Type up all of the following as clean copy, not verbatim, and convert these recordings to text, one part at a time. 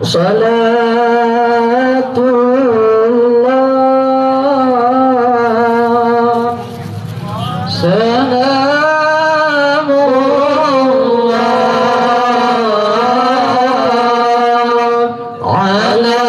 Salatullah salamullah ala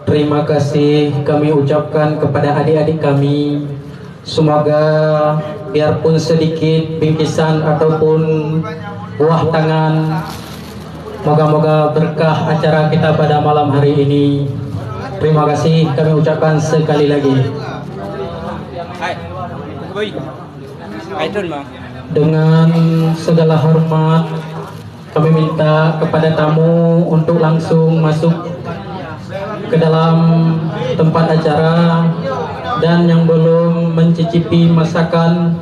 Terima kasih kami ucapkan kepada adik-adik kami. Semoga biarpun sedikit bingkisan ataupun buah tangan, moga-moga berkah acara kita pada malam hari ini. Terima kasih kami ucapkan sekali lagi. Dengan segala hormat kami minta kepada tamu untuk langsung masuk ke dalam tempat acara, dan yang belum mencicipi masakan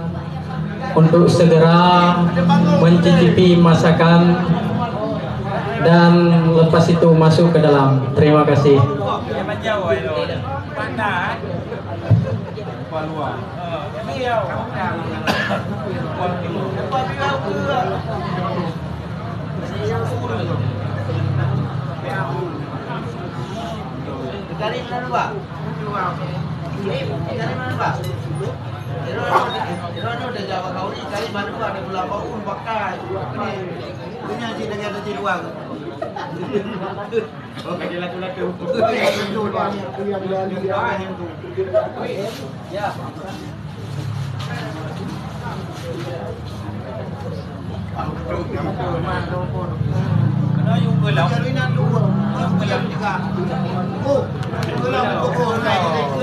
untuk segera mencicipi masakan dan lepas itu masuk ke dalam. Terima kasih. Cari mana Pak? Cari mana Pak? Iron udah Jawa kau ni cari mana Pak? Ada bola pun pakai. Ini nyaji dengan nyaji luar. Oh, kaki laki-laki. Ya.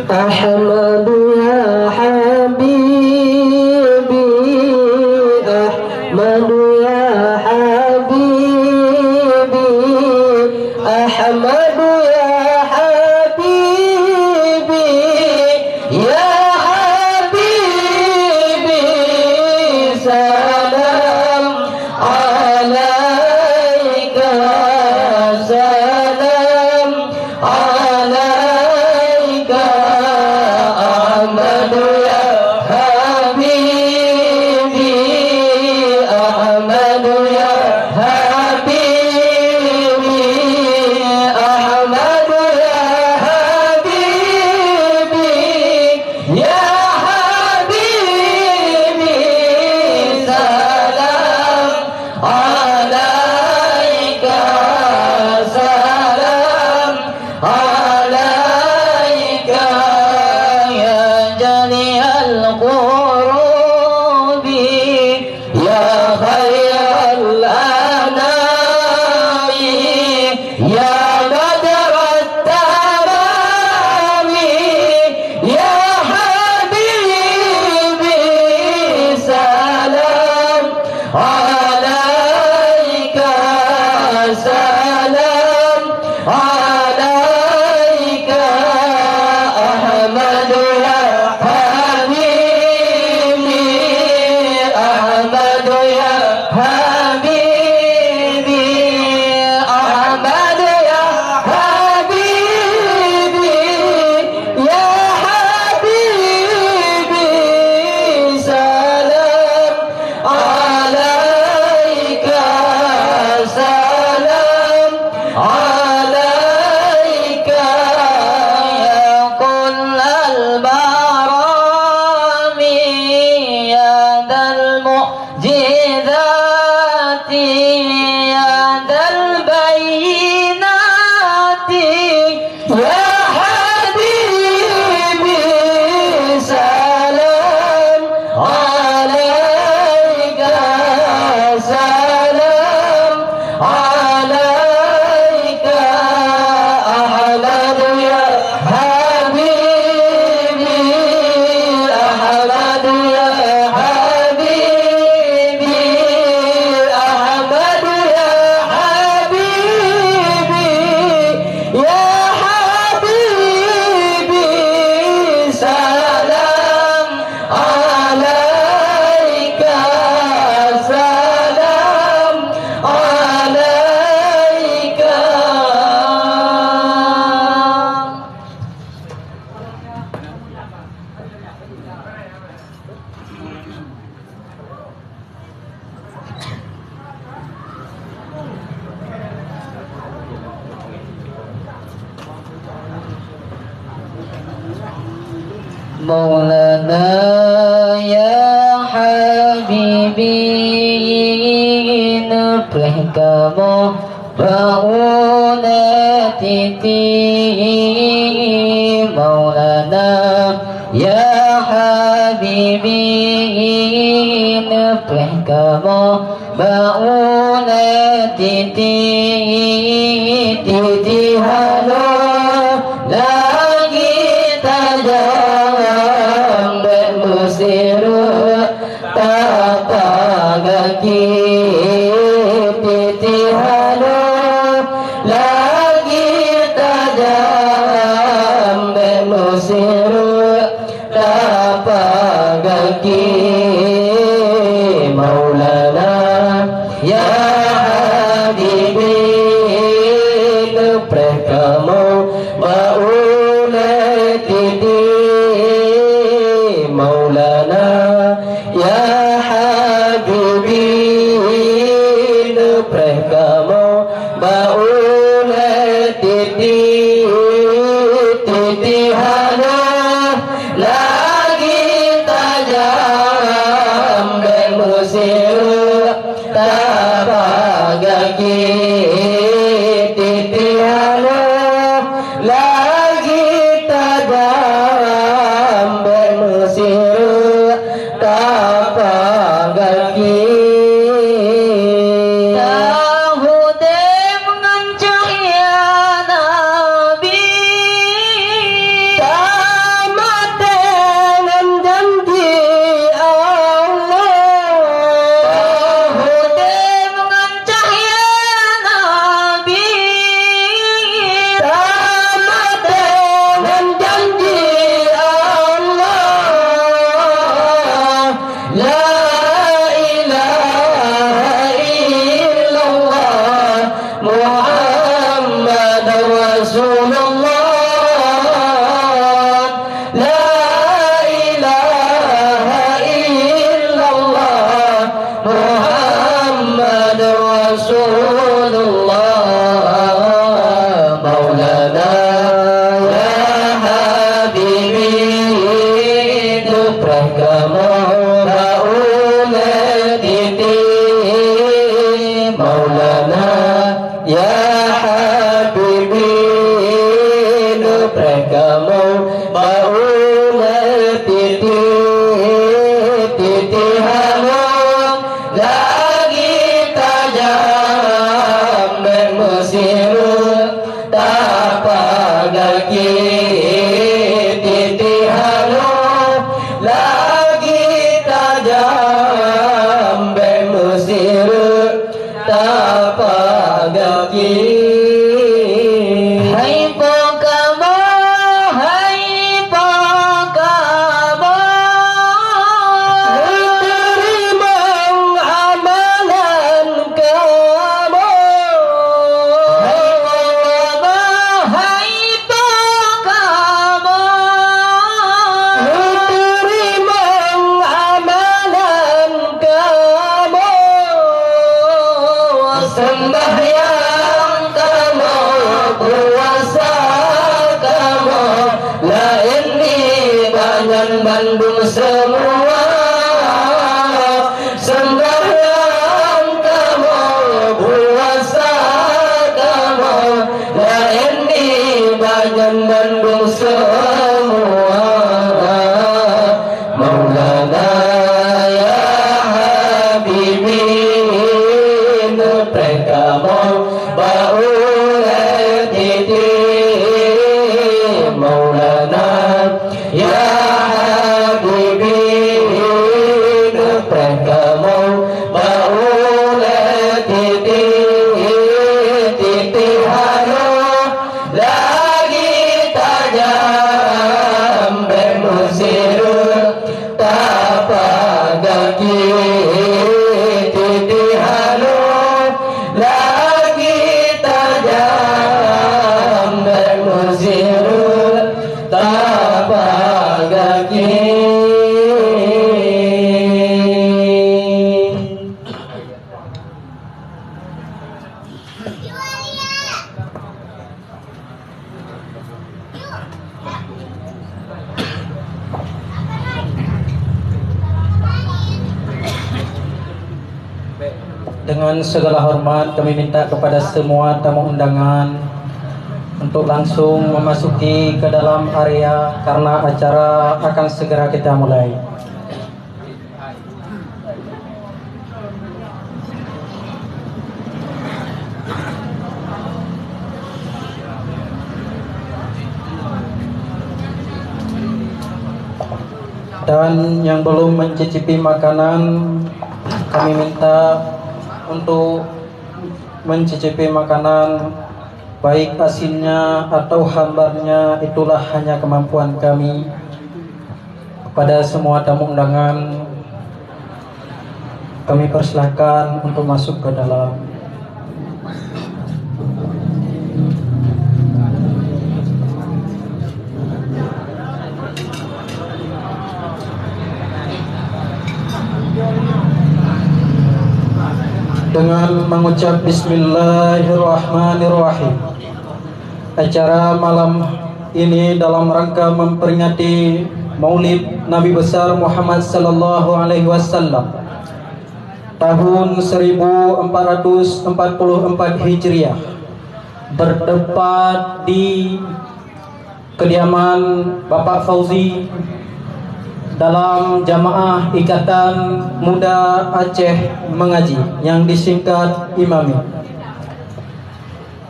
Ahmadu ya habibi, Ahmadu ya habibi, Ahmadu ya habibi, ya habibi, salam alaika, salam alaika, Ahmadu ya habibi, Ahmadu ya habibi, Ahmadu ya habibi, ya habibi, salam alaika, salam alaika, ya jali'al qurubi, ya khairal anami, ya badrat tamami, alaika Ahmadu ya habibi Ahmadu ya habibi Ahmadu ya habibi ya habibi salam alaika salam alaika ya kullal barami ya dal mu'jizati ya dal bayinati ya habibi salam alaika salam alaika Ahmadu ya habibi Ahmadu ya habibi Ahmadu ya habibi ya habibi salam alaika salam alaika Maulana ya habibi nafih kamu baunatiti Maulana ya habibi nafih kamu baunatiti titi halo lagi tajam bermusiru tapagaki titi halo lagi tajam bermusiru tapagaki Maulana ya habibi lepreh kamu maulatiti Maulana ya habibi lepreh kamu maulatiti titi halo lagi tajam bermusiru tapagaki titi halo lagi tajam bermusiru tapagaki tahu dengan cahaya Nabi tamat dengan janji Allah tahu dengan cahaya Nabi tamat dengan janji Allah la ilaha illallah Muhammad Rasulullah la ilaha illallah Muhammad Rasulullah Maulana ya habibi nuprah kamu maulatiti Maulana ya habibi nuprah kamu maulatiti titi halo lagi tajam bermusiru tapagaki titi halo lagi tajam bermusiru tapagaki semua, sembahyang kamu, puasa kamu, la ini bagian Bandung semua. Maulana ya Habibi, neprek kamu baulah titi. Maulana ya Habibi, neprek kamu baulah titi. Titi halo lagi tajam, bermusirul tapagaki. Titi halo lagi tajam, bermusirul tapagaki. Dengan segala hormat kami minta kepada semua tamu undangan untuk langsung memasuki ke dalam area karena acara akan segera kita mulai. Dan yang belum mencicipi makanan, kami minta untuk mencicipi makanan, baik asinnya atau hambarnya, itulah hanya kemampuan kami. Kepada semua tamu undangan, kami persilahkan untuk masuk ke dalam. Dengan mengucap Bismillahirrahmanirrahim. Acara malam ini dalam rangka memperingati Maulid Nabi besar Muhammad sallallahu alaihi wasallam tahun 1444 Hijriah, bertempat di kediaman Bapak Fauzi dalam Jamaah Ikatan Muda Aceh Mengaji yang disingkat IMAMI.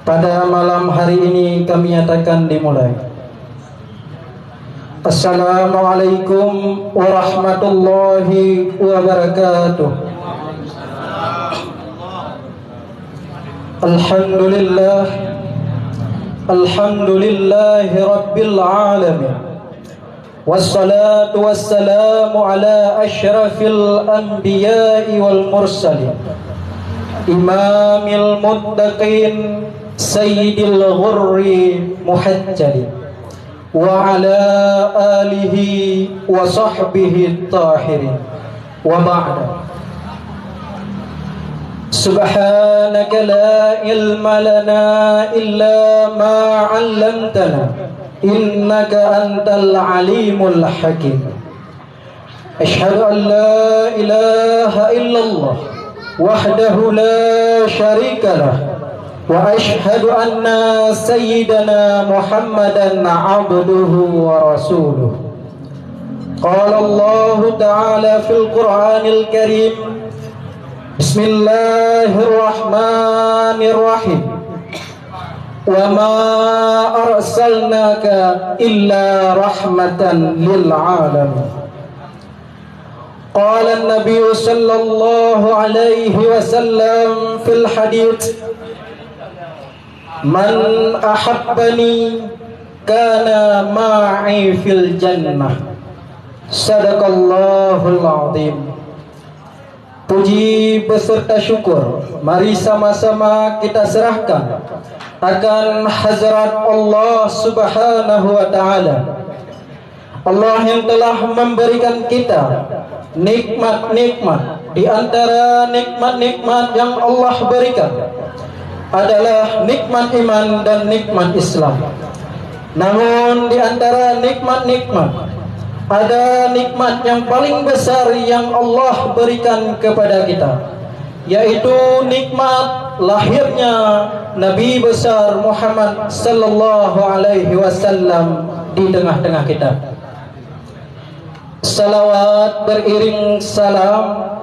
Pada malam hari ini kami nyatakan dimulai. Assalamualaikum warahmatullahi wabarakatuh. Alhamdulillah, alhamdulillahi rabbil alamin. Wassalatu wassalamu ala asyrafil anbiya'i wal mursalin, imamil muttaqin, sayyidil ghurri muhajjalin, wa ala alihi wa sahbihi tahirin, wa ba'da. Subhanaka la ilma lana illa ma 'allamtana, innaka antal alimul hakim. Asyhadu an la ilaha illallah wahdahu la syarika lah, wa asyhadu anna sayyidana Muhammadan abduhu wa rasuluh. Qala Allah ta'ala fil Qur'anil Karim, Bismillahirrahmanirrahim. Wa ma arsalnaka illa rahmatan lil alamin. Qala an-nabiy sallallahu alaihi wasallam fil hadits, man ahabbani kana ma'i fil jannah. Sadaqallahul azim. Puji beserta syukur mari sama-sama kita serahkan akan hazrat Allah Subhanahu wa ta'ala. Allah yang telah memberikan kita nikmat-nikmat. Di antara nikmat-nikmat yang Allah berikan adalah nikmat iman dan nikmat Islam. Namun di antara nikmat-nikmat ada nikmat yang paling besar yang Allah berikan kepada kita, yaitu nikmat lahirnya Nabi besar Muhammad sallallahu alaihi wasallam di tengah-tengah kita. Salawat beriring salam,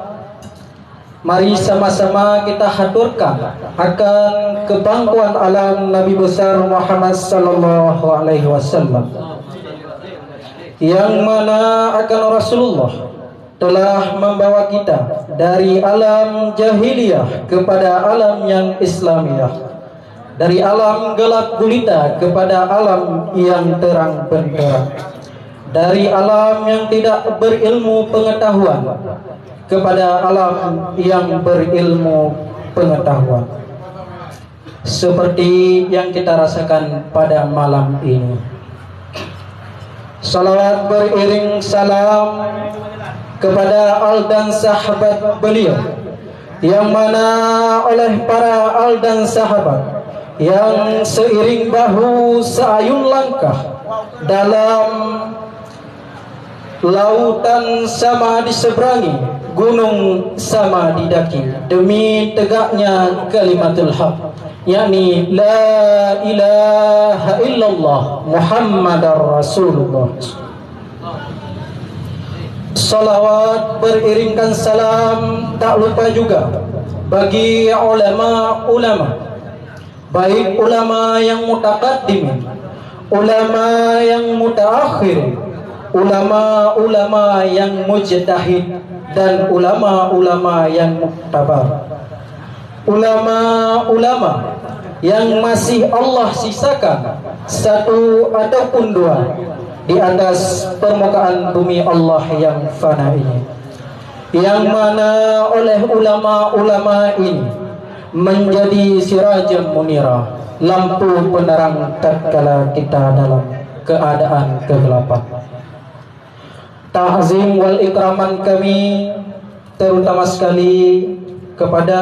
mari sama-sama kita haturkan akan kebangkuan alam Nabi besar Muhammad sallallahu alaihi wasallam, yang mana akan Rasulullah telah membawa kita dari alam jahiliyah kepada alam yang Islamiyah, dari alam gelap gulita kepada alam yang terang benderang, dari alam yang tidak berilmu pengetahuan kepada alam yang berilmu pengetahuan, seperti yang kita rasakan pada malam ini. Salawat beriring salam kepada al dan sahabat beliau, yang mana oleh para al dan sahabat yang seiring bahu seayun langkah dalam lautan sama diseberangi, gunung sama didaki, demi tegaknya kalimatul haq, yakni la ilaha illallah Muhammadar Rasulullah. Salawat beriringkan salam tak lupa juga bagi ulama-ulama, baik ulama yang mutaqaddim, ulama yang mutaakhir, ulama-ulama yang mujtahid, dan ulama-ulama yang muktabar, ulama-ulama yang masih Allah sisakan satu ataupun dua di atas permukaan bumi Allah yang fana ini, yang mana oleh ulama-ulama ini menjadi sirajam munira, lampu penerang tatkala kita dalam keadaan kegelapan. Ta'zim wal ikraman kami terutama sekali kepada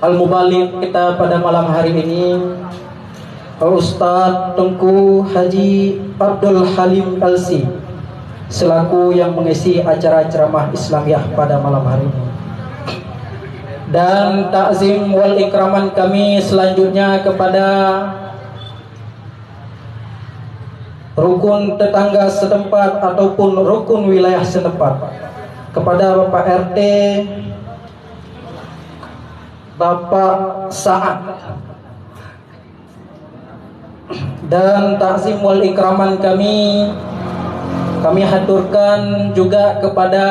al-mubaligh kita pada malam hari ini, Ustadz Tengku Haji Abdul Halim LC, selaku yang mengisi acara ceramah Islamiyah pada malam hari ini. Dan ta'zim wal ikraman kami selanjutnya kepada rukun tetangga setempat ataupun rukun wilayah setempat, kepada Bapak RT, Bapak Saad, dan ta'zim wal ikraman kami haturkan juga kepada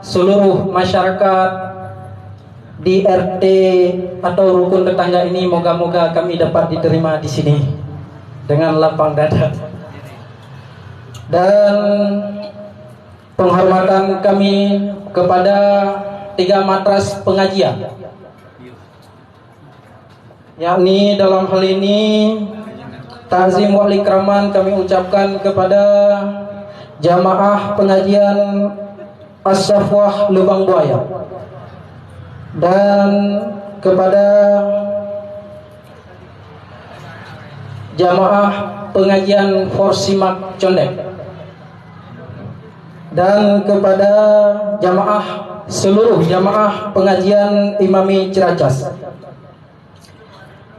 seluruh masyarakat di RT atau rukun tetangga ini. Moga-moga kami dapat diterima di sini dengan lapang dada. Dan penghormatan kami kepada 3 matras pengajian, yakni dalam hal ini ta'zim wal ikraman kami ucapkan kepada jamaah pengajian As-Safwah Lubang Buaya, dan kepada jamaah pengajian Forsimak Condek, dan kepada seluruh jamaah pengajian Imami Ciracas.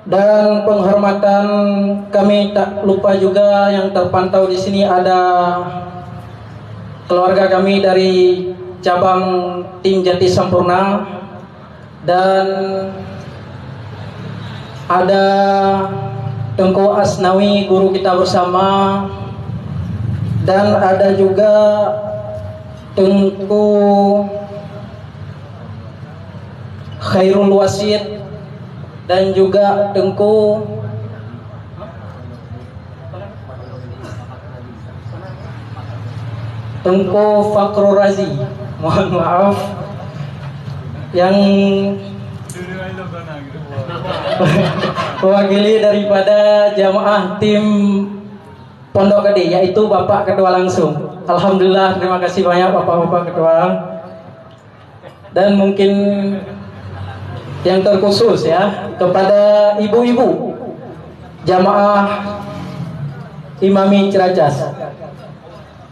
Dan penghormatan kami tak lupa juga yang terpantau di sini ada keluarga kami dari cabang tim Jati Sampurna, dan ada Tengku Asnawi, guru kita bersama, dan ada juga Tengku Khairul Wasid, dan juga Tengku Fakrul Razi, mohon maaf, yang mewakili daripada jamaah tim Pondok Gede, yaitu Bapak Ketua langsung. Alhamdulillah, terima kasih banyak Bapak-Bapak Ketua. Dan mungkin yang terkhusus ya kepada ibu-ibu jamaah Imami Ciracas,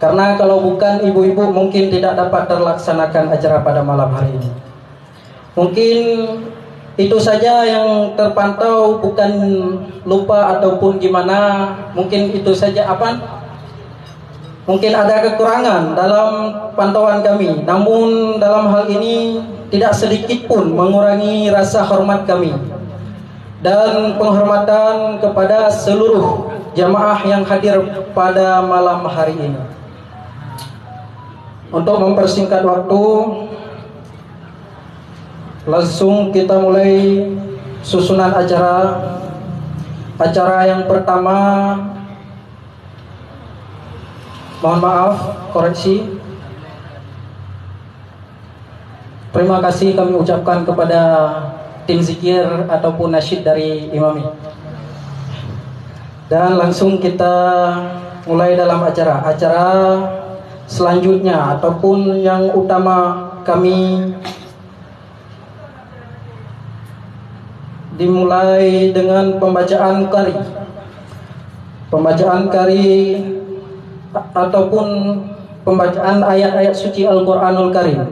Karena kalau bukan ibu-ibu mungkin tidak dapat terlaksanakan acara pada malam hari ini. Mungkin itu saja yang terpantau, bukan lupa ataupun gimana. Mungkin itu saja mungkin ada kekurangan dalam pantauan kami. Namun dalam hal ini tidak sedikit pun mengurangi rasa hormat kami dan penghormatan kepada seluruh jamaah yang hadir pada malam hari ini. Untuk mempersingkat waktu, langsung kita mulai susunan acara. Acara yang pertama, mohon maaf, koreksi. Terima kasih kami ucapkan kepada tim zikir ataupun nasyid dari Imami. Dan langsung kita mulai dalam acara. Acara selanjutnya ataupun yang utama kami dimulai dengan pembacaan qari. Pembacaan qari ataupun pembacaan ayat-ayat suci Al-Qur'anul Karim.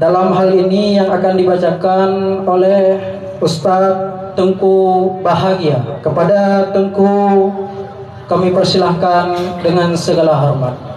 Dalam hal ini yang akan dibacakan oleh Ustadz Tengku Bahagia. Kepada Tengku kami persilahkan dengan segala hormat.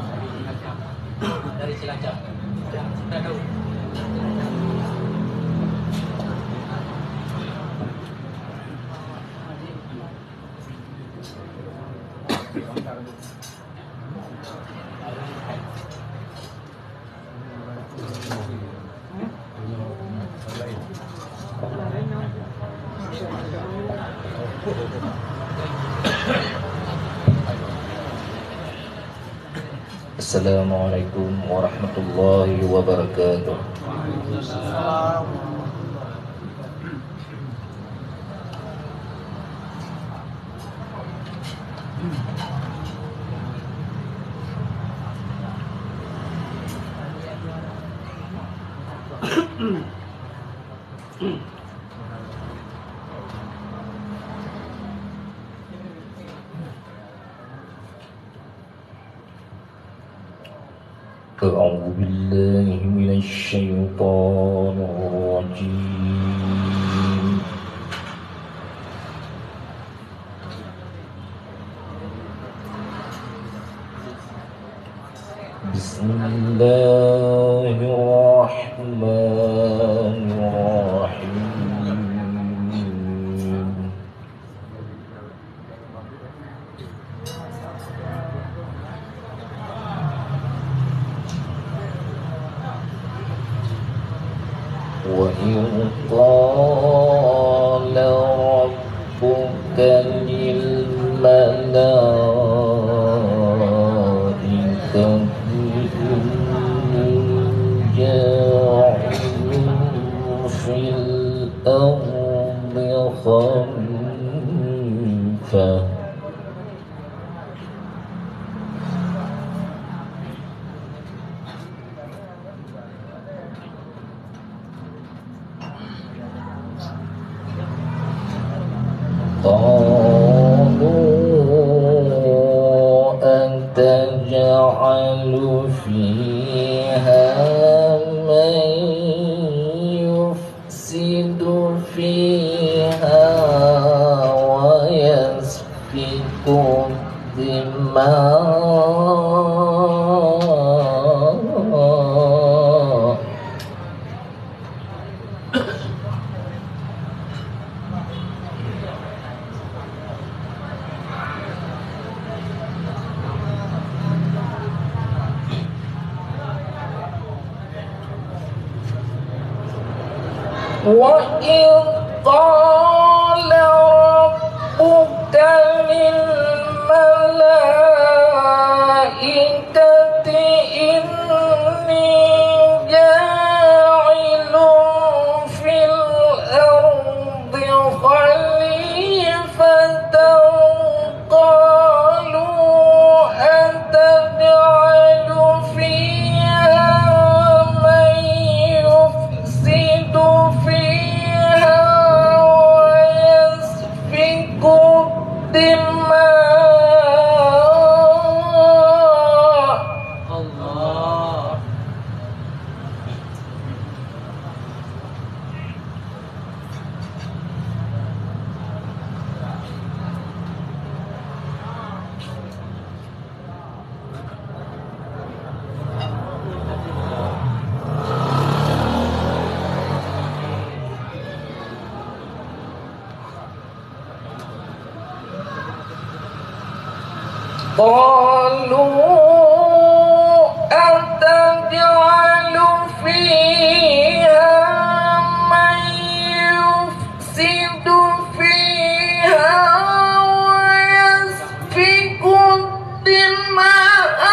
Assalamualaikum warahmatullahi wabarakatuh. أعوذ بالله من الشيطان الرجيم. بسم الله الرحمن الرحيم. وإذ قال ربك للملائكة إني جاعل في الأرض خليفة قالوا أتجعل فيها من يفسد فيها ويسفك الدماء وإذ قال ربك للملائكة إني جاعل في الأرض خليفة قالوا أتجعل فيها من يفسد فيها قالوا أتجعل فيها من يفسد فيها ويسفك الدماء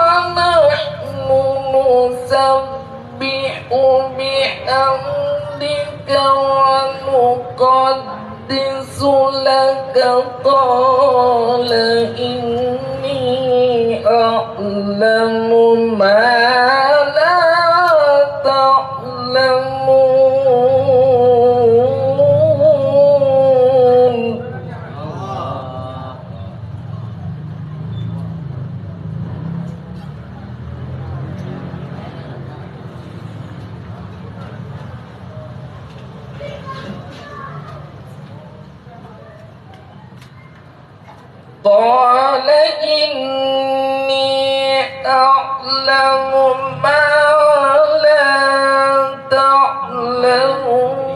ونحن نسبح بحمدك ونقدس لك قال إني أعلم ما لا تعلمون. قال إني أعلم ما لا تعلمون.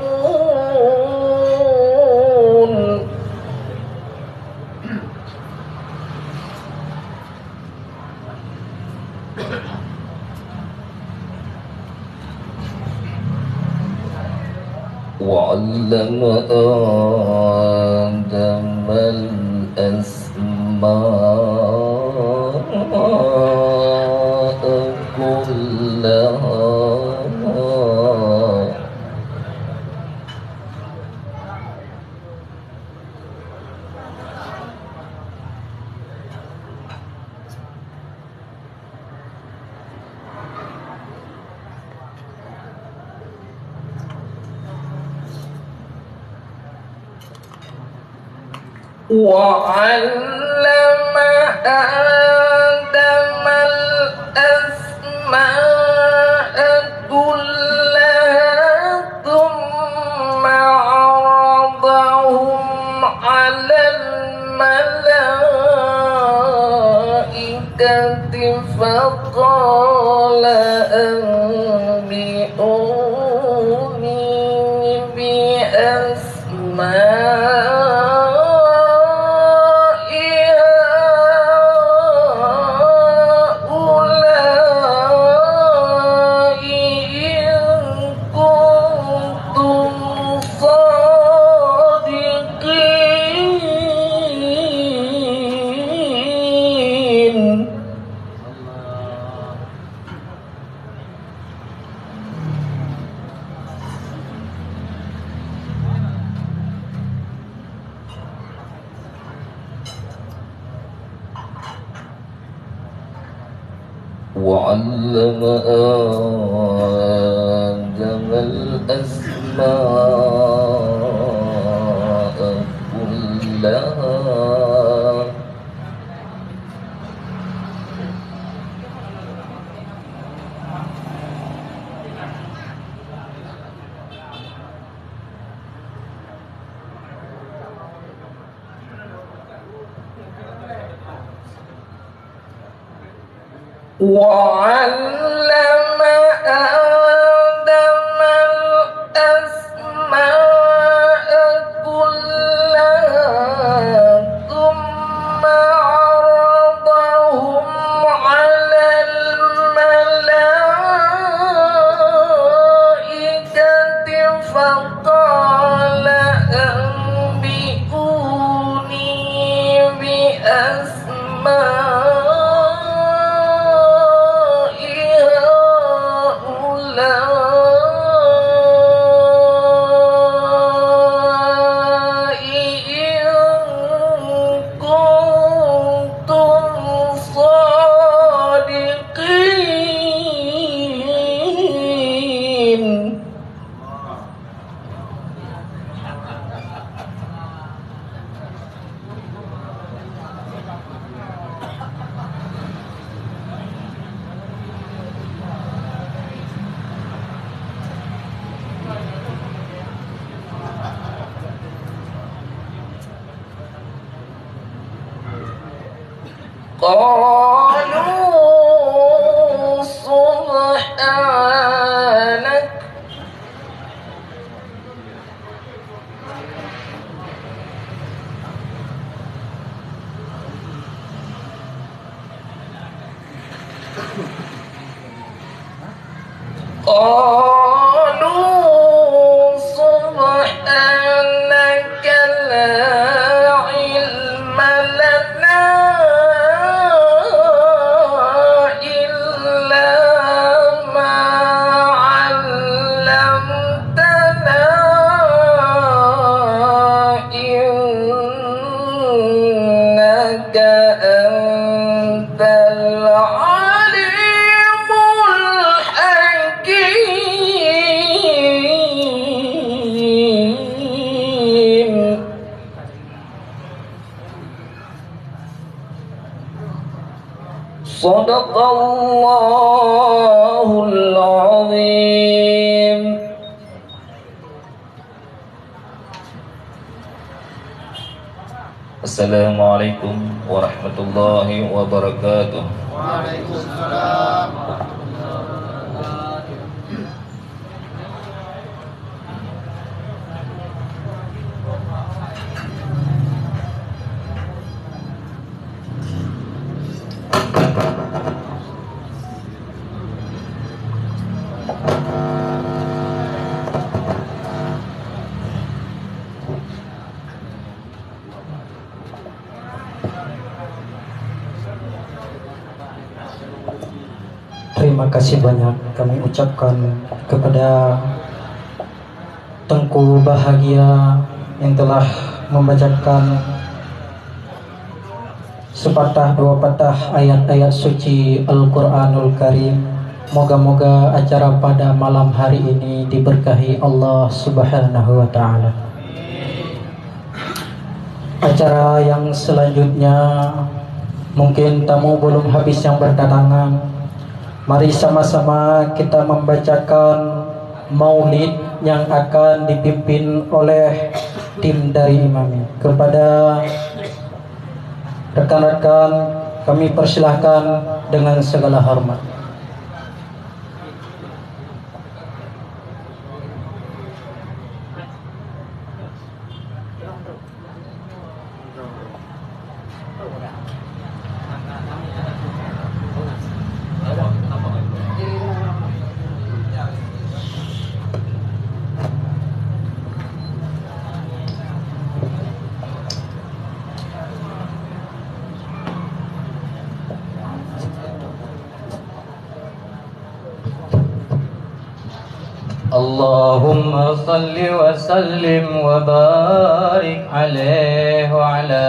وعلم آدم الأسماء كلها وعلم آدم الأسماء كلها ثم عرضهم على الملائكة فقال أنبئوني بأسماء وعلم آدم الأسماء كلها وعلم آدم الأسماء كلها ثم عرضهم على الملائكة فقال أنبئوني بأسماء قالوا سبحانك قالوا سبحانك لا علم لنا إلا ما علمتنا إنك أنت العليم الحكيم صدق الله العظيم. Assalamualaikum warahmatullahi wabarakatuh. Waalaikumsalam. Terima kasih banyak kami ucapkan kepada Tengku Bahagia yang telah membacakan sepatah dua patah ayat-ayat suci Al-Quranul Karim. Moga-moga acara pada malam hari ini diberkahi Allah Subhanahu wa Ta'ala. Acara yang selanjutnya, mungkin tamu belum habis yang berdatangan. Mari sama-sama kita membacakan maulid yang akan dipimpin oleh tim dari Imami. Kepada rekan-rekan kami persilahkan dengan segala hormat. Allahumma salli wa sallim wa barik alaihi wa ala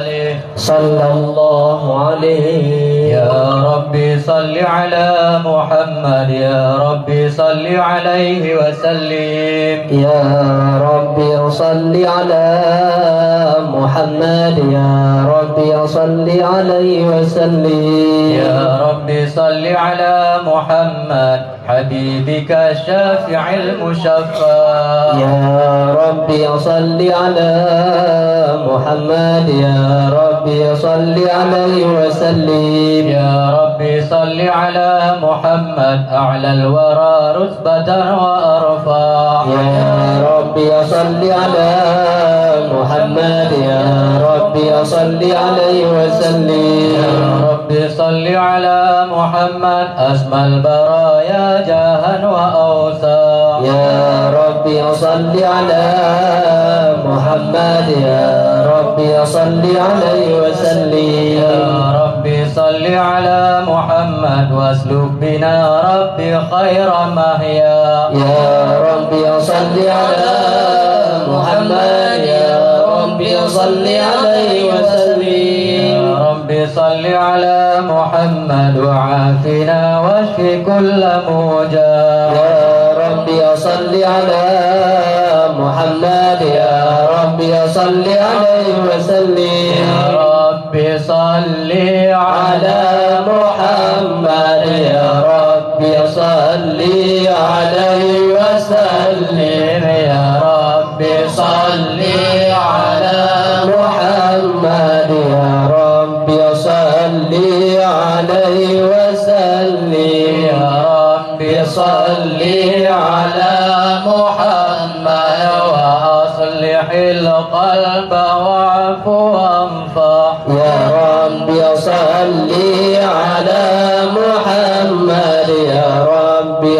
alihi sallallahu alaihi. Ya Rabbi salli ala Muhammad, ya Rabbi salli alaihi wa sallim. Ya Rabbi salli ala Muhammad, ya Rabbi salli alaihi wa sallim. Ya Rabbi salli ala Muhammad حبيبك الشافع المشفع. يا ربي صل على محمد، يا ربي صل عليه وسلم. يا ربي صل على محمد أعلى الورى رتبة وأرفع. يا ربي صل على محمد، يا ربي صل عليه وسلم. يا ربي صل على محمد أسمى البرايا جاها وأوسع. يا ربي صل على محمد، يا ربي صل عليه وسلم. يا ربي صل على محمد واسلك بنا ربي خير مهيا. يا ربي صل على محمد، يا ربي صل عليه وسلم. يا ربي صل على محمد وعافنا واشف كل موجع. يا ربي صل على محمد، يا ربي صل عليه وسلم. يا ربي صل على محمد، يا ربي صل عليه وسلم. يا ربي صل على محمد، يا ربي صل عليه وسلم. يا ربي صل على محمد وأصلح القلب واعف وانفع. يا ربي صل على محمد، يا ربي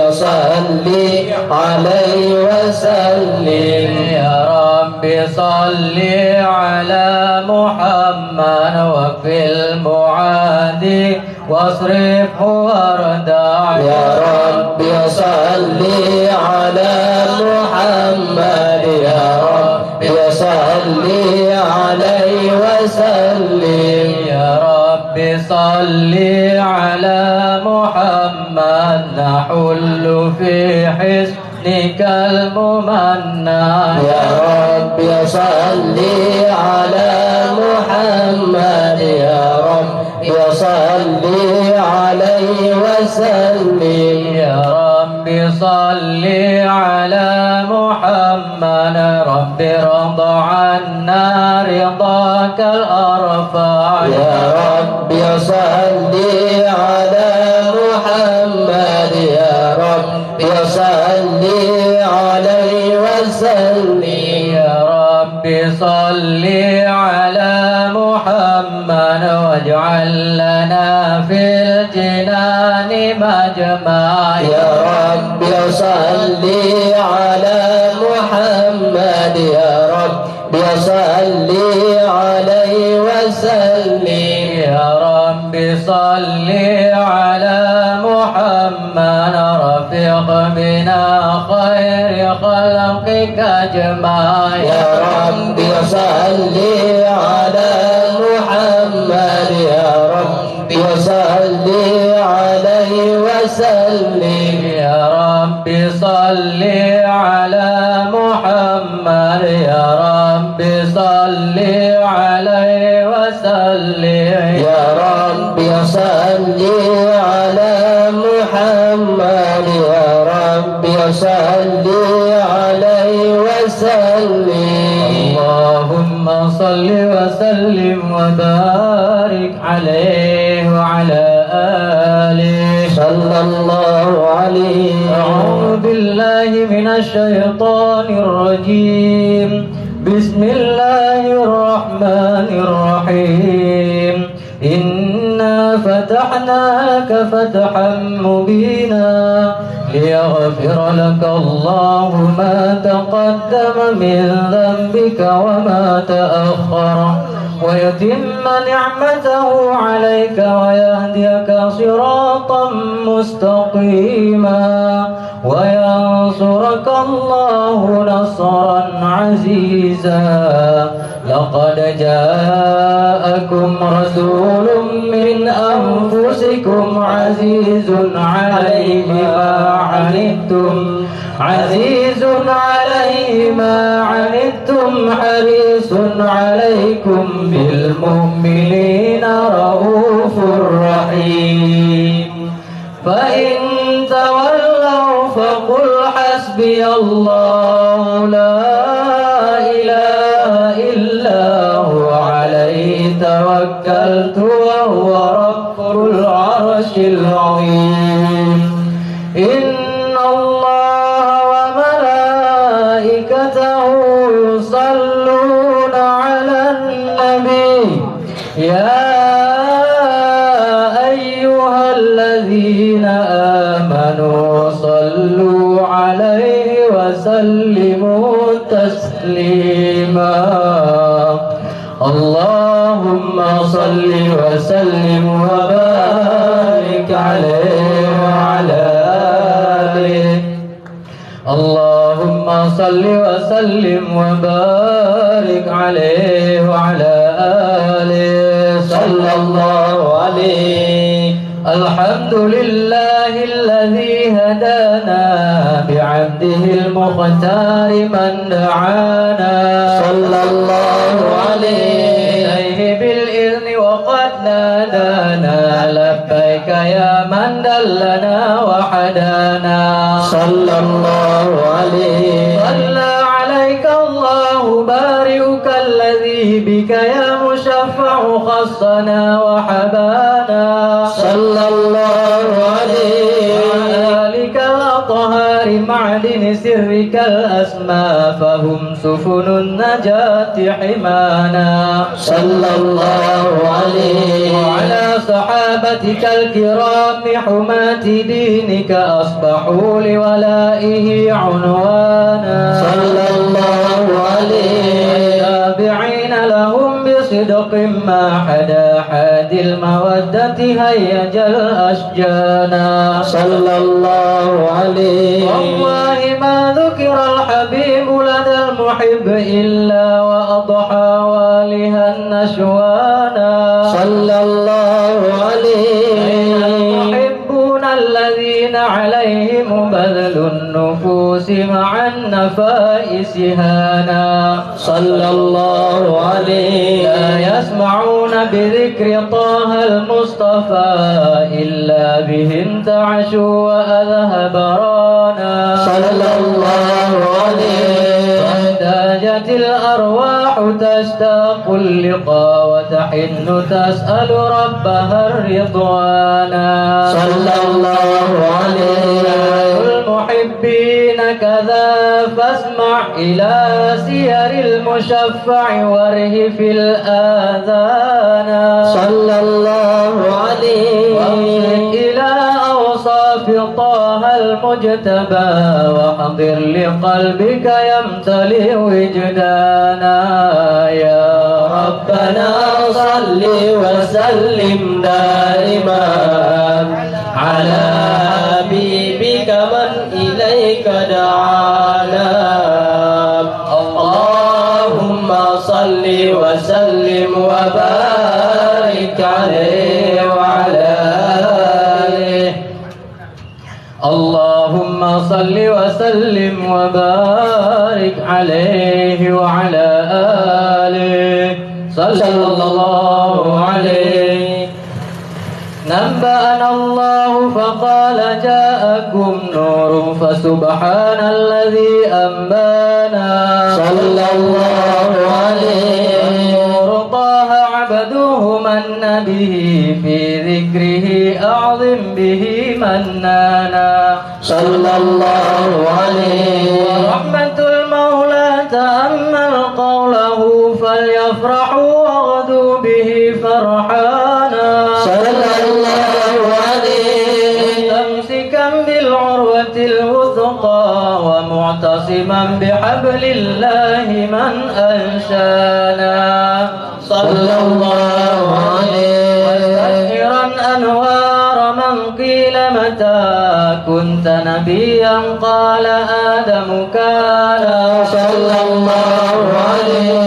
عليه وسلم يا رب صل على محمد وفي المعادي واصرفه وردع يا رب صل على محمد يا رب صل عليه وسلم يا رب صل على محمد نحل في حسنك الممنى يا رب صل على محمد يا رب صل عليه وسلم يا رب صل على محمد رب رضى عنا رضاك الأرفع يا رب صل على محمد يا رب صل عليه وسلم يا رب صل على محمد واجعل لنا في الجنان مجمع يا رب صل على محمد يا رب صل عليه وسلم يا رب صل على محمد رفيق بنا خير خلقك اجمع يا رب صل على محمد يا رب صل عليه وسلم يا رب صل على محمد يا رب صل عليه وسلم يا رب صل على محمد يا رب صل عليه وسلم اللهم صل وسلم وبارك عليه وعلى آله صلى الله عليه أعوذ بالله من الشيطان الرجيم بسم الله الرحمن الرحيم إنا فتحنا لك فتحا مبينا ليغفر لك الله ما تقدم من ذنبك وما تأخر ويتم نعمته عليك ويهديك صراطا مستقيما وينصرك الله نصرا عزيزا لقد جاءكم رسول من أنفسكم عزيز عليه ما عنتم عزيز عليه ما عنتم حريص عليكم بالمؤمنين رؤوف رحيم فإن تولوا فقل حسبي الله لا إله إلا هو عليه توكلت وهو رب العرش العظيم إن الله وملائكته يصلون على النبي يا أيها الذين آمنوا صلوا عليه وسلموا تسليما اللهم صل وسلم وبارك عليه وعلى آله اللهم صل وسلم وبارك عليه وعلى آله صلى الله عليه الحمد لله الذي هدانا بعبده المختار من دعانا صلى الله عليه بالإذن وقد نادانا لبيك يا من دلنا وحدانا صلى الله عليه صلى عليك الله بارئك الذي بك يا مشفع خصنا وحبانا صلى الله عليه وعلى آلك الأطهار معدن سرك الأسماء فهم سفن النجاة حمانا صلى الله عليه وعلى صحابتك الكرام حماة دينك أصبحوا لولائه عنوانا صلى الله عليه تابعين لهم بصدق ما حدا حاد المودة هيج الأشجانا صلى الله عليه والله ما ذكر الحبيب لدى المحب إلا وأضحى والها النشوانا صلى الله عليه المحبون الذين عليهم بذل النفوس مع النفائس هانا صلى الله عليه لا يسمعون بذكر طه المصطفى إلا به انتعشوا وأذهب رانا صلى الله عليه واحتاجت الأرواح تشتاق اللقاء وتحن تسأل ربها الرضوانا صلى الله عليه المحبين كذا فاسمع إلى سير المشفع وارهف الآذان صلى الله عليه وانظر إلى أوصاف طه المجتبى واحضر لقلبك يمتلئ وجدانا يا ربنا صل وسلم دائما على حبيبك من إليك دعانا اللهم صل وسلم وبارك عليه وعلى آله اللهم صل وسلم وبارك عليه وعلى آله صلى الله عليه نبأنا الله فقال جاءكم نور فسبحان الذي أنبانا صلى الله عليه نور طه عبده من به في ذكره أعظم به منانا صلى الله عليه ورحمة المولى تأمل قوله فليفرحوا واغدوا به فرحانا صلى الله عليه مستمسكا بالعروة الوثقى ومعتصما بحبل الله من أنشانا صلى الله عليه مستشعرا أنوار من قيل متى كنت نبيا قال آدم كان صلى الله عليه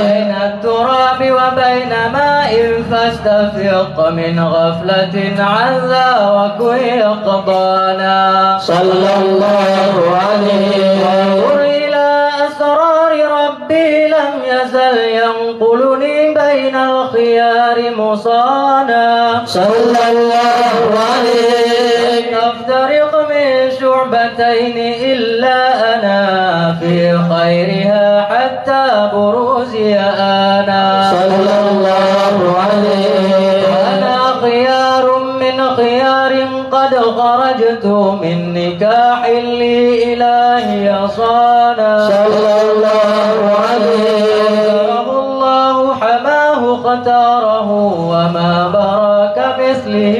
بين التراب وبين ماء فاستفق من غفلة عن ذا وكن يقضانا صلى الله عليه وانظر إلى أسرار ربي لم يزل ينقلني بين الخيار مصانا صلى الله عليه نفترق من شعبتين إلا أنا في خيرها حتى بروزي أنا صلى الله عليه أنا خيار من خيار قد خرجت من نكاح لي إلهي صانا صلى الله عليه الله حماه اختاره وما براك مثله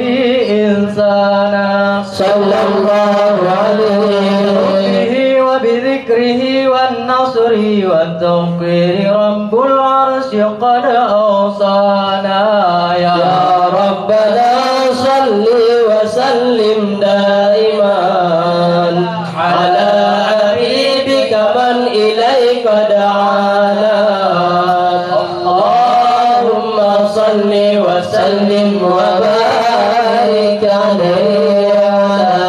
إنسانا صلى الله عليه به وبذكره والنصر والتوقير رب العرش قد أوصانا يا ربنا صل وسلم دائما على حبيبك من إليك دعانا اللهم صل وسلم وبارك عليه وعلى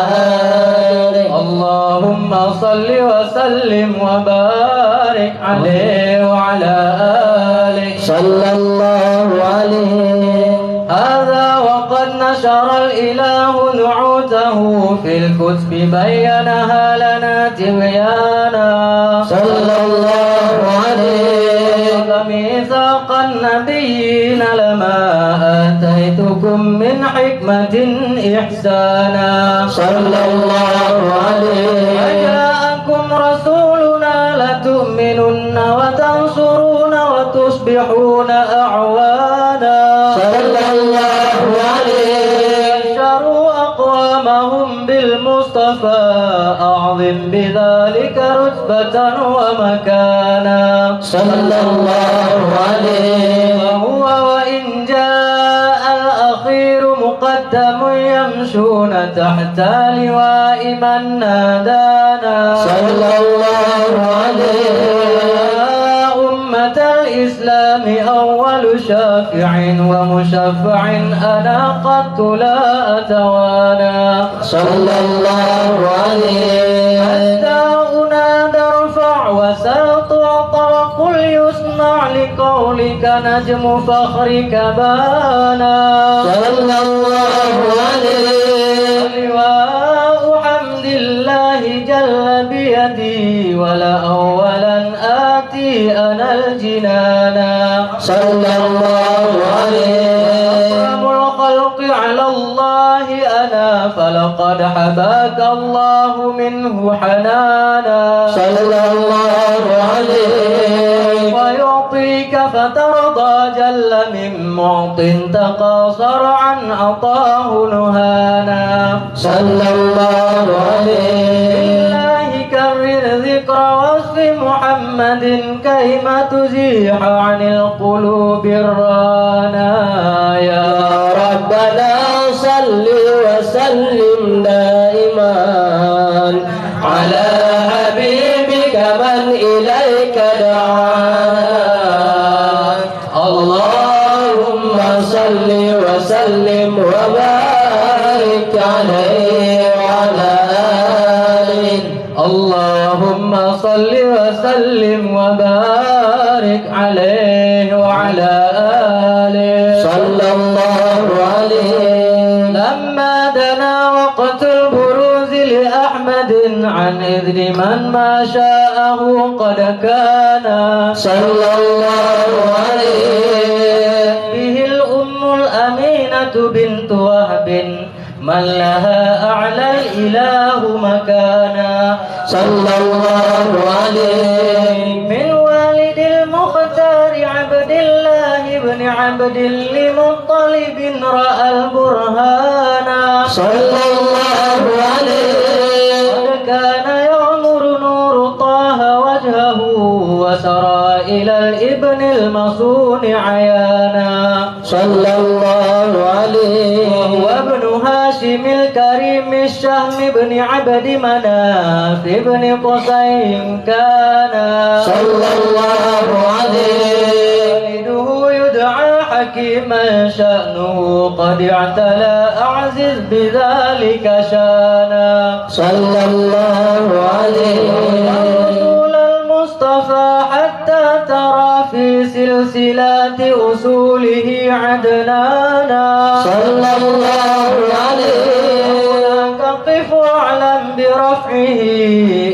آله اللهم صل وسلم وبارك عليه وعلى آله صلى الله عليه هذا وقد نشر الإله نعوته في الكتب بينها لنا تبيانا صلى الله عليه ميثاق النبيين لما آتيتكم من حكمة إحسانا صلى الله عليه وجاءكم رسولنا لتؤمنوا تهدون وتنصرون وتصبحون أعوانا صلى الله عليه بشروا أقوامهم بالمصطفى أعظم بذلك رتبة ومكانا صلى الله عليه وهو وإن جاء الأخير مقدم يمشون تحت لواء من نادانا صلى الله عليه يا أمة الإسلام أول شافع ومشفع أنا قد لا أتوانى صلى الله عليه حتى أنادى ارفع وسل تعطى وقل يسمع لقولك نجم فخرك بانا صلى الله عليه لواء حمد الله جل بيدي ولا أولا آتي أنا الجنانا صلى الله عليه أكرم الخلق على الله أنا فلقد حباك الله منه حنانا صلى الله عليه ويعطيك فترضى جل من معط تقاصر عن عطاه نهانا صلى الله عليه بالله كرر ذكر وصف محمد كيما تزيح عن القلوب الرانا يا ربنا صل وسلم دائما على حبيبك من إليك دعانا اللهم صل وسلم وبارك عليه وعلى آله اللهم صل وسلم وبارك عليه وعلى آله صلى الله عليه لما دنا وقت البروز لأحمد عن إذن من ما شاءه قد كان صلى الله عليه به الأم الأمينة بنت وهب من لها أعلى الإله مكانا صلى الله عليه من والد المختار عبد الله بن عبد المطلب رأى البرهان صلى الله عليه قد كان يغمر نور طه وجهه وسرى إلى الابن المصون عيانا صلى الله عليه وهو ابن هاشم الكريم الشهم بن عبد مناف بن قصي كان صلى الله عليه والده يدعى حكيما شأنه قد اعتلى أعزز بذلك شانا صلى الله عليه رسول المصطفى حتى ترى في سلسلات أصوله عدنانا صلى الله عليه هناك قف واعلم برفعه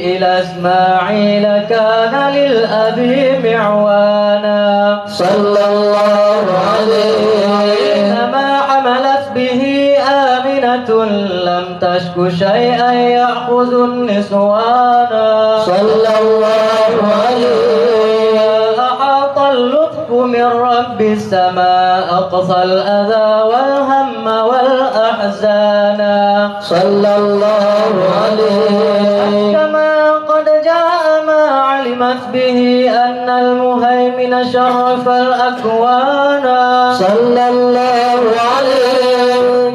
إلى إسماعيل كان للأبي معوانا صلى الله عليه إنما حملت به آمنة لم تشك شيئا يأخذ النسوانا صلى الله عليه أحاط اللطف من رب السماء أقصى الأذى والهم والأحزان صلى الله عليه كما قد جاء ما علمت به أن المهيمن شرف الأكوان صلى الله عليه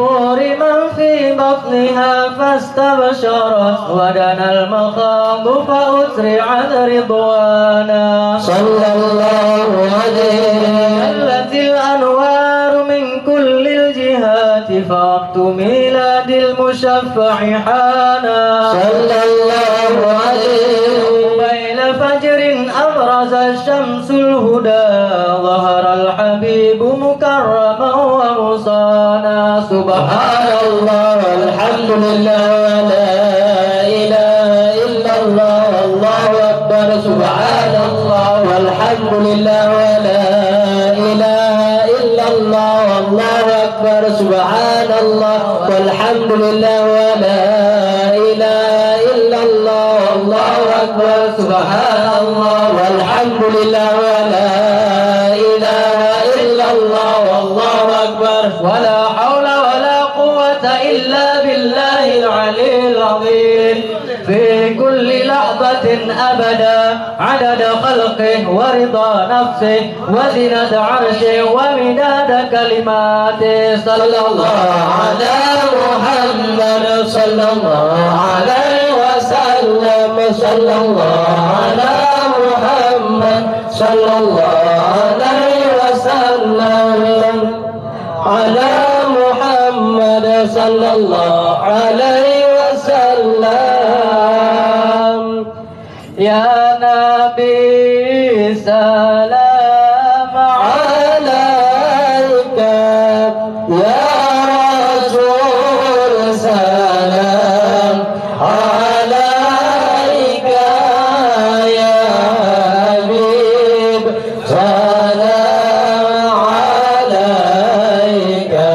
من في بطنها فاستبشرت ودنا المخاض فأسرعت رضوانا صلى الله عليه هلت الأنوار من كل الجهات فوقت ميلاد المشفع حانا صلى الله عليه قبيل فجر أبرز الشمس الهدى ظهر الحبيب مكرما ومصانا سبحان الله والحمد لله ولا إله إلا الله والله أكبر سبحان الله والحمد لله ولا إله إلا الله والله أكبر سبحان الله والحمد لله ولا إله إلا الله والله أكبر سبحان الله والحمد walhamdulillah wa la ilaha illallah wallahu akbar wa la hawla wa la quwwata illa billahil aliyyil azim fi kulli lahzatin abada adada khalqihi wa ridha nafsihi wa zinata 'arshihi wa midada kalimatihi sallallahu ala Muhammad sallallahu alaihi wasallam sallallahu ala Muhammad sallallahu alaihi wasallam ala Muhammad sallallahu alaihi wasallam ya Nabi salam alaika ya Rasul salam alaika ya Habib salam alaika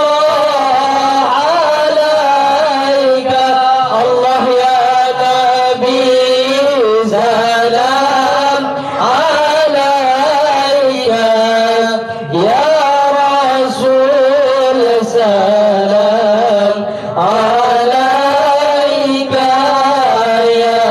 salawatullah alaika Allah ya Nabi salam alaika ya Rasul salam alaika ya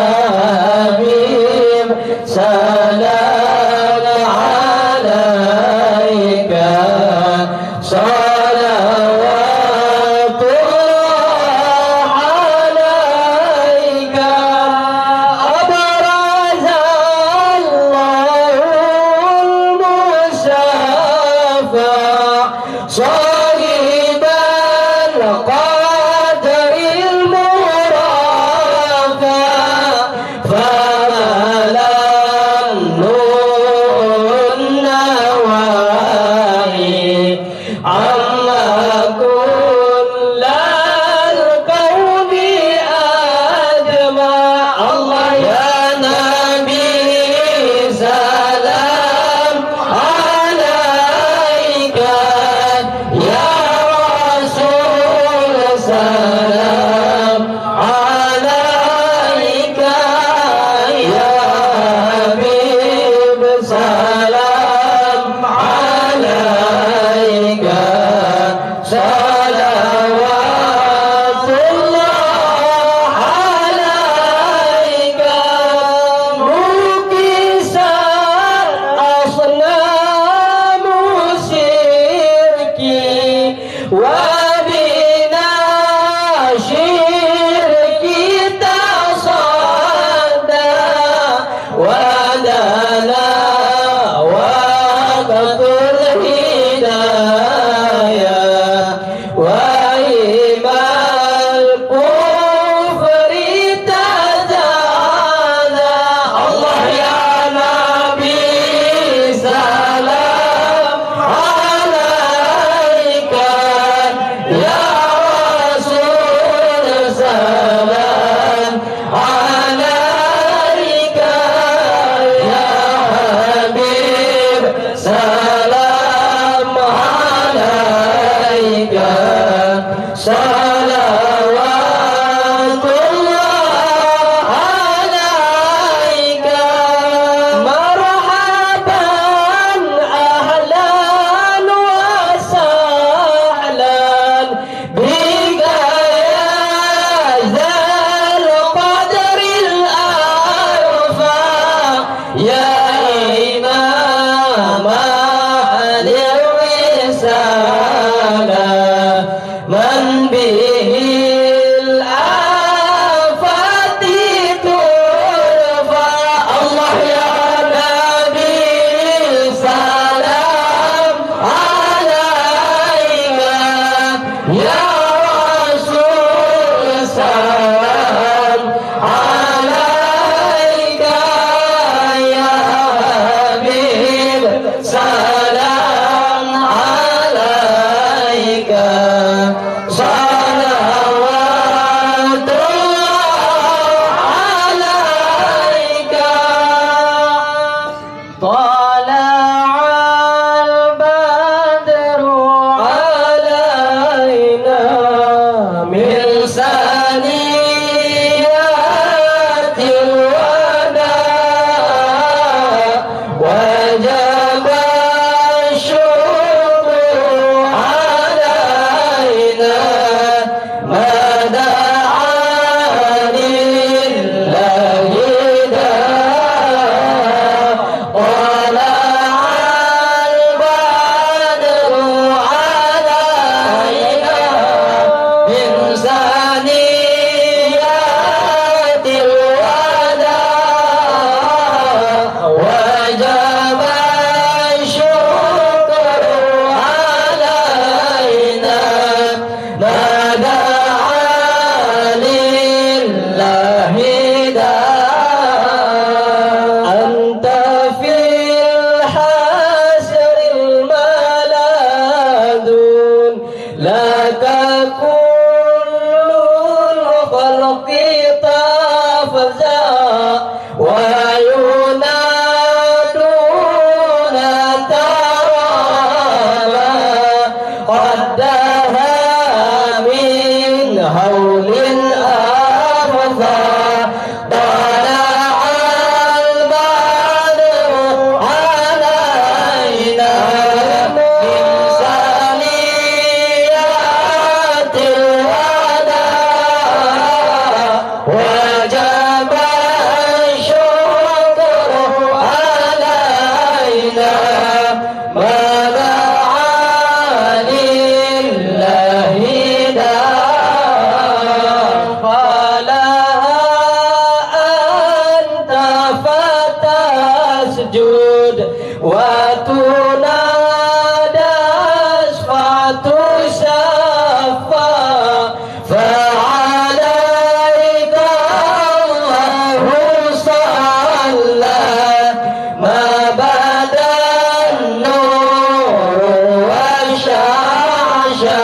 sujud wa tunada asfatu syafa fa'alaika Allahu salla ma badan nur wa syasha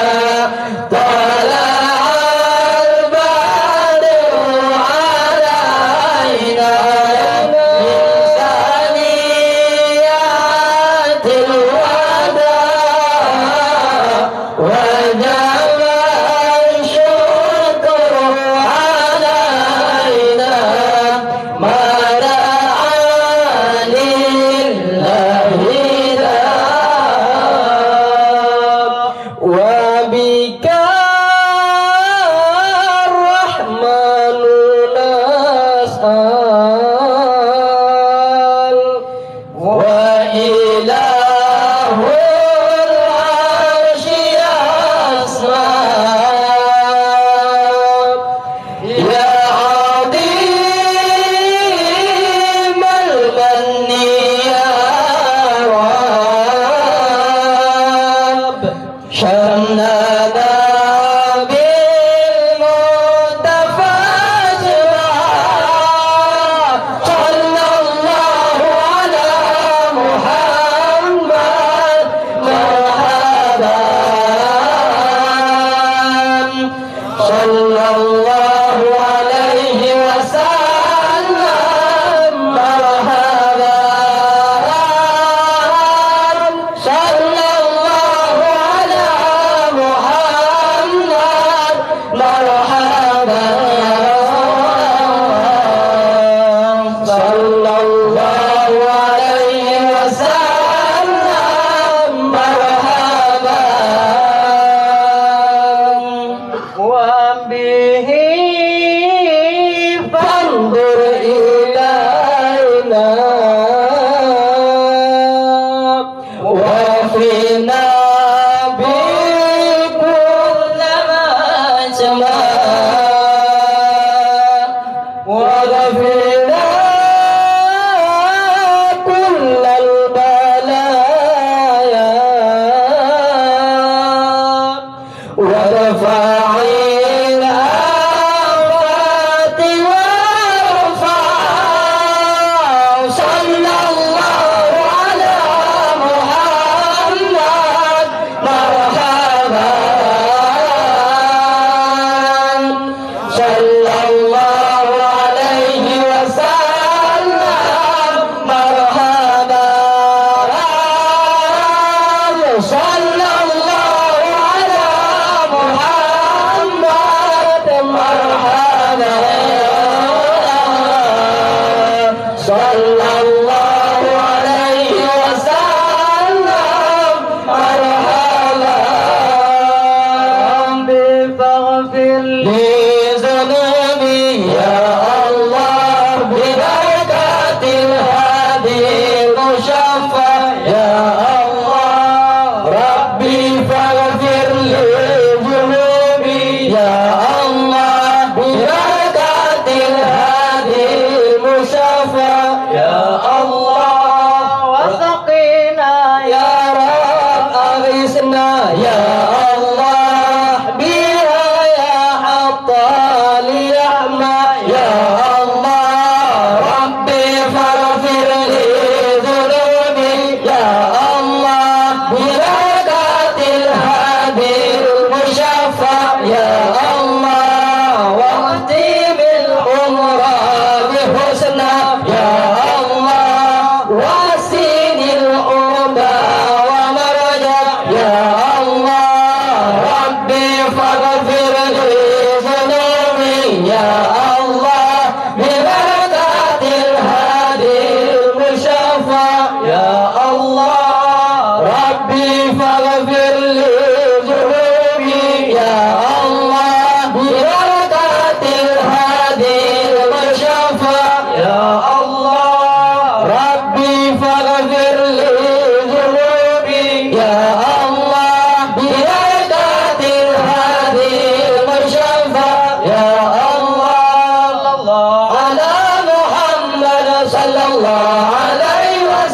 sallallahu alaihi wasallam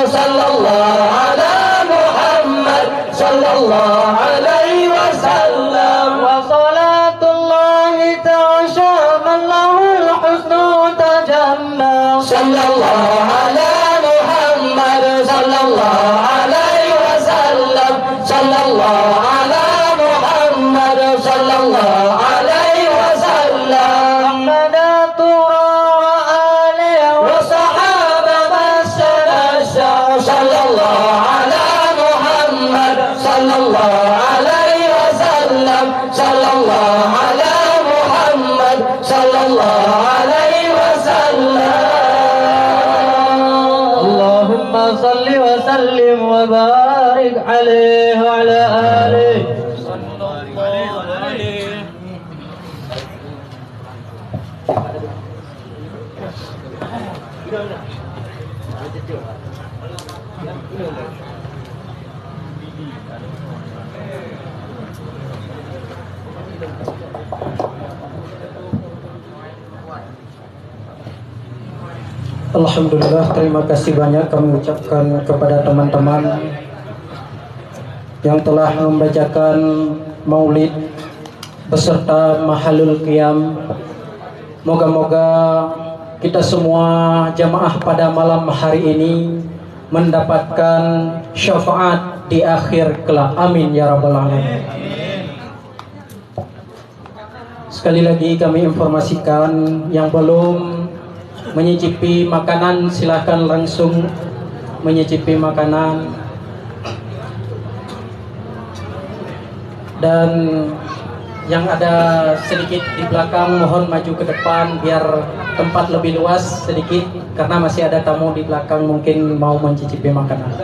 sallallahu ala Muhammad sallallahu alaihi wasallam. Wa salatullahi ta'asha man lahul husnu tajamma. Sallallahu ala Muhammad sallallahu alaihi wasallam. Sallallahu ala Muhammad sallallahu alaihi wasallam. Ahmadatura wa alihi wa sahaba masadasha. Sallallahu ala Muhammad sallallahu alaihi wasallam. Sallallahu ala Muhammad sallallahu alaihi wasallam. Allahumma salli wa sallim wa barik alaihi wa ala alihi. Alhamdulillah, terima kasih banyak kami ucapkan kepada teman-teman yang telah membacakan maulid beserta mahalul qiyam. Moga-moga kita semua jamaah pada malam hari ini mendapatkan syafaat di akhir kelak. Amin ya rabbal alamin. Sekali lagi kami informasikan yang belum menyicipi makanan silahkan langsung menyicipi makanan, dan yang ada sedikit di belakang mohon maju ke depan biar tempat lebih luas sedikit karena masih ada tamu di belakang mungkin mau mencicipi makanan.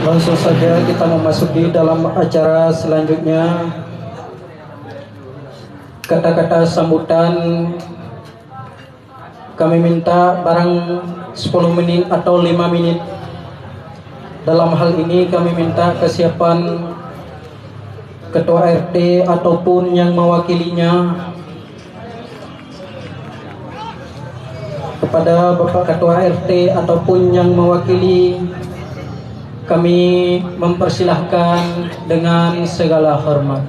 Langsung saja kita memasuki dalam acara selanjutnya. Kata-kata sambutan kami minta barang 10 menit atau 5 menit. Dalam hal ini kami minta kesiapan Ketua RT ataupun yang mewakilinya. Kepada Bapak Ketua RT ataupun yang mewakili, kami mempersilahkan dengan segala hormat.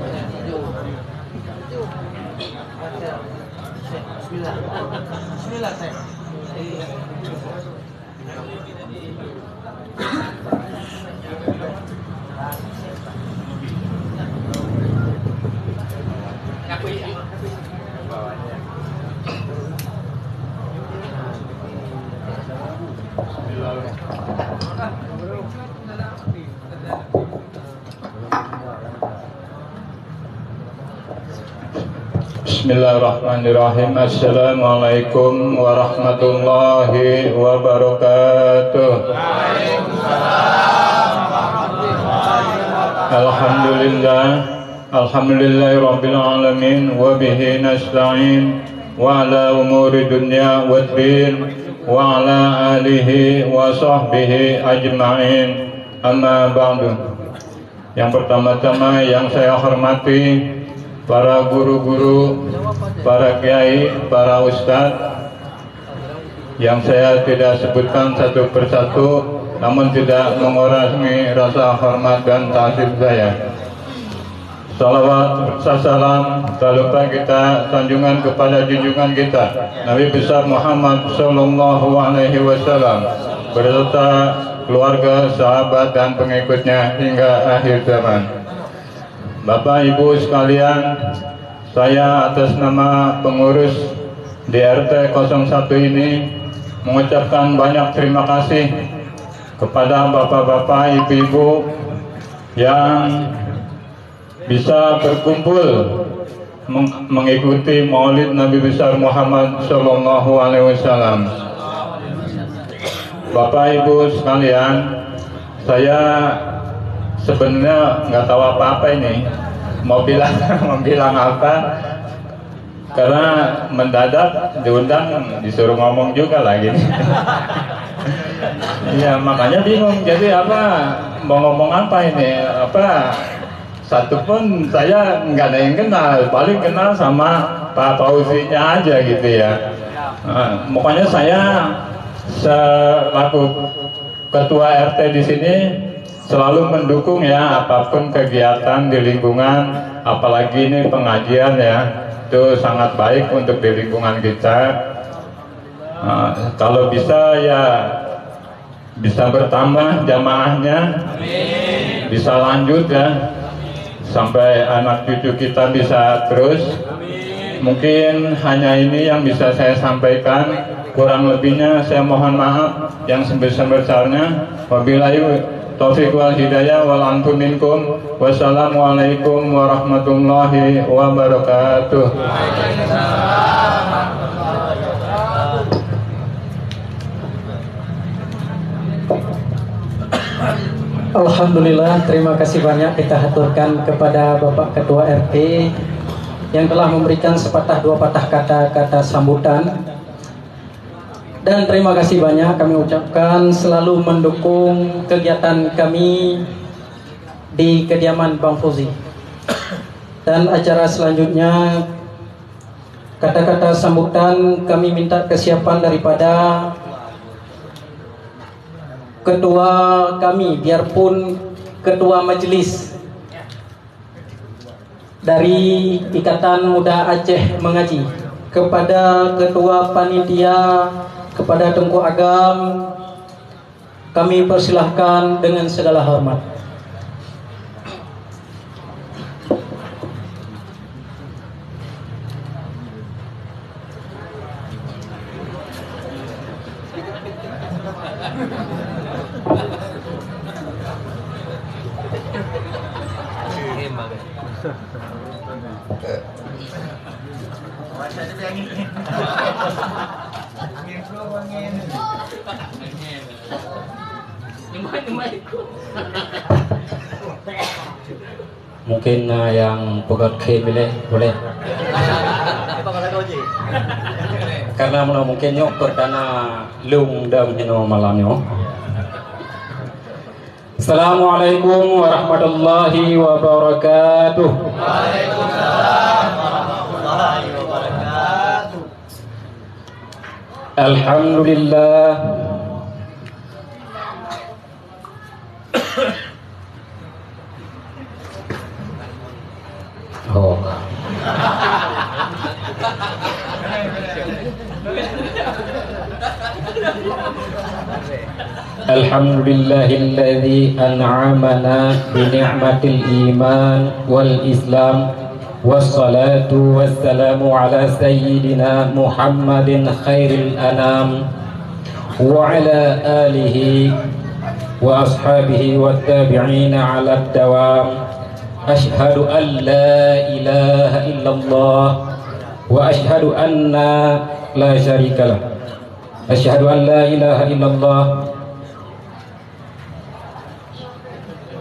Bismillahirrahmanirrahim. Assalamualaikum warahmatullahi wabarakatuh. Alhamdulillahirabbil alamin wa bihi nasta'in wa ala umuri dunya waddin wa ala alihi wa sahbihi ajma'in. Amma ba'du. Yang pertama-tama yang saya hormati para guru-guru, para kiai, para ustadz yang saya tidak sebutkan satu persatu, namun tidak mengurangi rasa hormat dan ta'zim saya. Salawat, salam, tak lupa kita sanjungan kepada junjungan kita Nabi besar Muhammad Sallallahu Alaihi Wasallam beserta keluarga, sahabat dan pengikutnya hingga akhir zaman. Bapak Ibu sekalian, saya atas nama pengurus di RT 01 ini mengucapkan banyak terima kasih kepada bapak-bapak, ibu-ibu yang bisa berkumpul mengikuti Maulid Nabi besar Muhammad Sallallahu Alaihi Wasallam. Bapak Ibu sekalian, saya sebenarnya nggak tahu apa-apa ini mau bilang apa, karena mendadak diundang disuruh ngomong juga lagi. Iya, makanya bingung. Jadi apa mau ngomong apa ini? Satu pun saya nggak ada yang kenal, paling kenal sama Pak Fauzinya aja gitu ya. Pokoknya saya selaku ketua RT di sini selalu mendukung ya apapun kegiatan di lingkungan, apalagi ini pengajian ya, itu sangat baik untuk di lingkungan kita. Kalau bisa ya bisa bertambah jamaahnya, bisa lanjut ya, sampai anak cucu kita bisa terus. Mungkin hanya ini yang bisa saya sampaikan, kurang lebihnya saya mohon maaf yang sebesar-besarnya. Wabillahi taufiq wal hidayah wal anfu minkum. Wassalamualaikum warahmatullahi wabarakatuh. Alhamdulillah, terima kasih banyak kita haturkan kepada Bapak Ketua RT yang telah memberikan sepatah dua patah kata-kata sambutan. Dan terima kasih banyak kami ucapkan selalu mendukung kegiatan kami di kediaman Bang Fauzi. Dan acara selanjutnya, kata-kata sambutan kami minta kesiapan daripada ketua kami, biarpun ketua majelis dari Ikatan Muda Aceh Mengaji, kepada ketua panitia, kepada Tengku Agam, kami persilahkan dengan segala hormat. Mungkin yang pegat boleh. Karena mungkin nyok perdana lung dam hino malamnya. Assalamualaikum warahmatullahi wabarakatuh. Waalaikumsalam warahmatullahi wabarakatuh. Alhamdulillah. Oh. Alhamdulillahilladzi an'amana bi ni'matil iman wal islam wassalatu wassalamu ala sayyidina Muhammadin khairil anam wa ala alihi wa ashabihi wat tabi'ina ala dawam. Ashhadu an la ilaha illallah wa ashhadu anna la syarikalah. Ashhadu an la ilaha illallah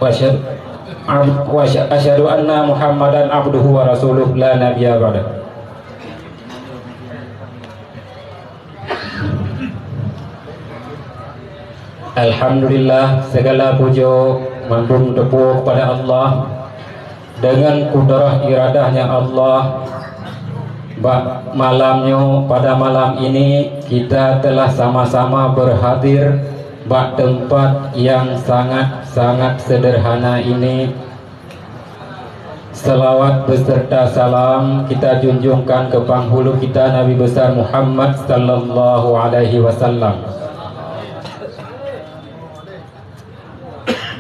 wa ashhadu anna Muhammadan abduhu wa rasuluh la nabiyya ba'da. Alhamdulillah, segala puji mandung tepuh kepada Allah. Dengan kudrah iradahnya Allah, pada malam ini kita telah sama-sama berhadir bak tempat yang sangat sederhana ini. Selawat beserta salam kita junjungkan ke penghulu kita Nabi besar Muhammad sallallahu alaihi wasallam.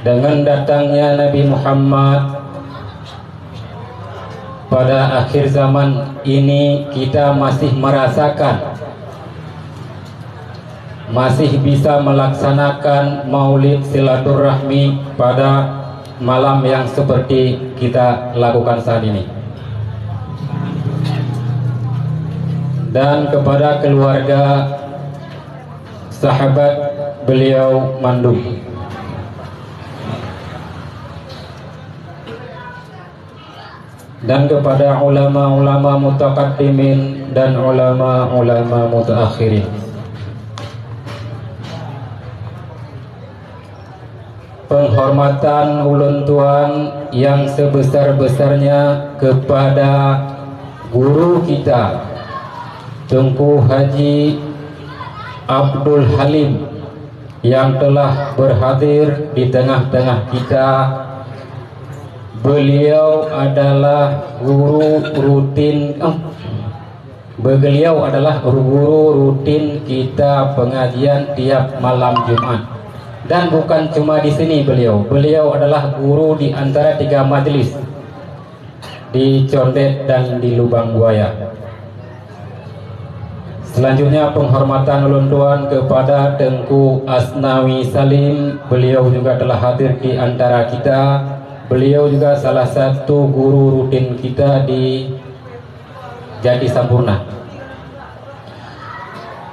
Dengan datangnya Nabi Muhammad pada akhir zaman ini, kita masih merasakan, masih bisa melaksanakan maulid silaturahmi pada malam yang seperti kita lakukan saat ini. Dan kepada keluarga sahabat beliau Mandum, dan kepada ulama-ulama mutaqaddimin dan ulama-ulama mutaakhirin. Penghormatan ulun tuan yang sebesar-besarnya kepada guru kita Tunku Haji Abdul Halim yang telah berhadir di tengah-tengah kita. Beliau adalah guru rutin kita pengajian tiap malam Jumat. Dan bukan cuma di sini beliau adalah guru di antara 3 majelis di Condet dan di Lubang Buaya. Selanjutnya penghormatan ulun tuan kepada Tengku Asnawi Salim. Beliau juga telah hadir di antara kita. Beliau juga salah satu guru rutin kita di Jati Sampurna.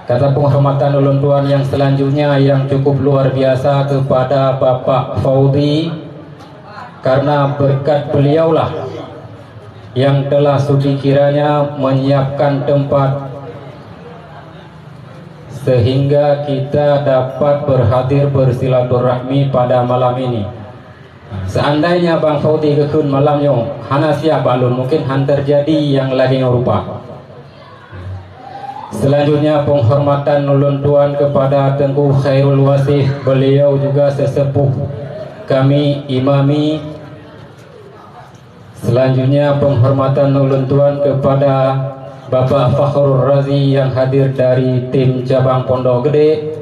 Kata penghormatan ulun tuan yang selanjutnya yang cukup luar biasa kepada Bapak Faudi, karena berkat beliaulah yang telah sudi kiranya menyiapkan tempat sehingga kita dapat berhadir bersilaturahmi pada malam ini. Seandainya Bang Faudi kekun malam yang hana siap balun, mungkin han terjadi yang lagi rupa. Selanjutnya penghormatan ulun tuan kepada Tengku Khairul Wasif. Beliau juga sesepuh kami imami. Selanjutnya penghormatan ulun tuan kepada Bapak Fakhrul Razi yang hadir dari tim cabang Pondok Gede.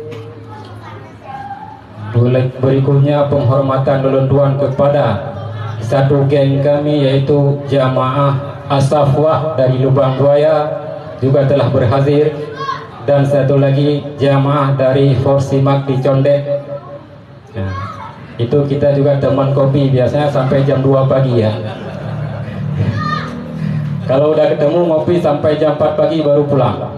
Berikutnya penghormatan ulun tuan kepada satu geng kami yaitu Jamaah As-Safwah dari Lubang Buaya juga telah berhadir, dan satu lagi jamaah dari Forsimak di Condet. Nah, itu kita juga teman kopi biasanya sampai jam 2 pagi ya. Kalau udah ketemu ngopi sampai jam 4 pagi baru pulang.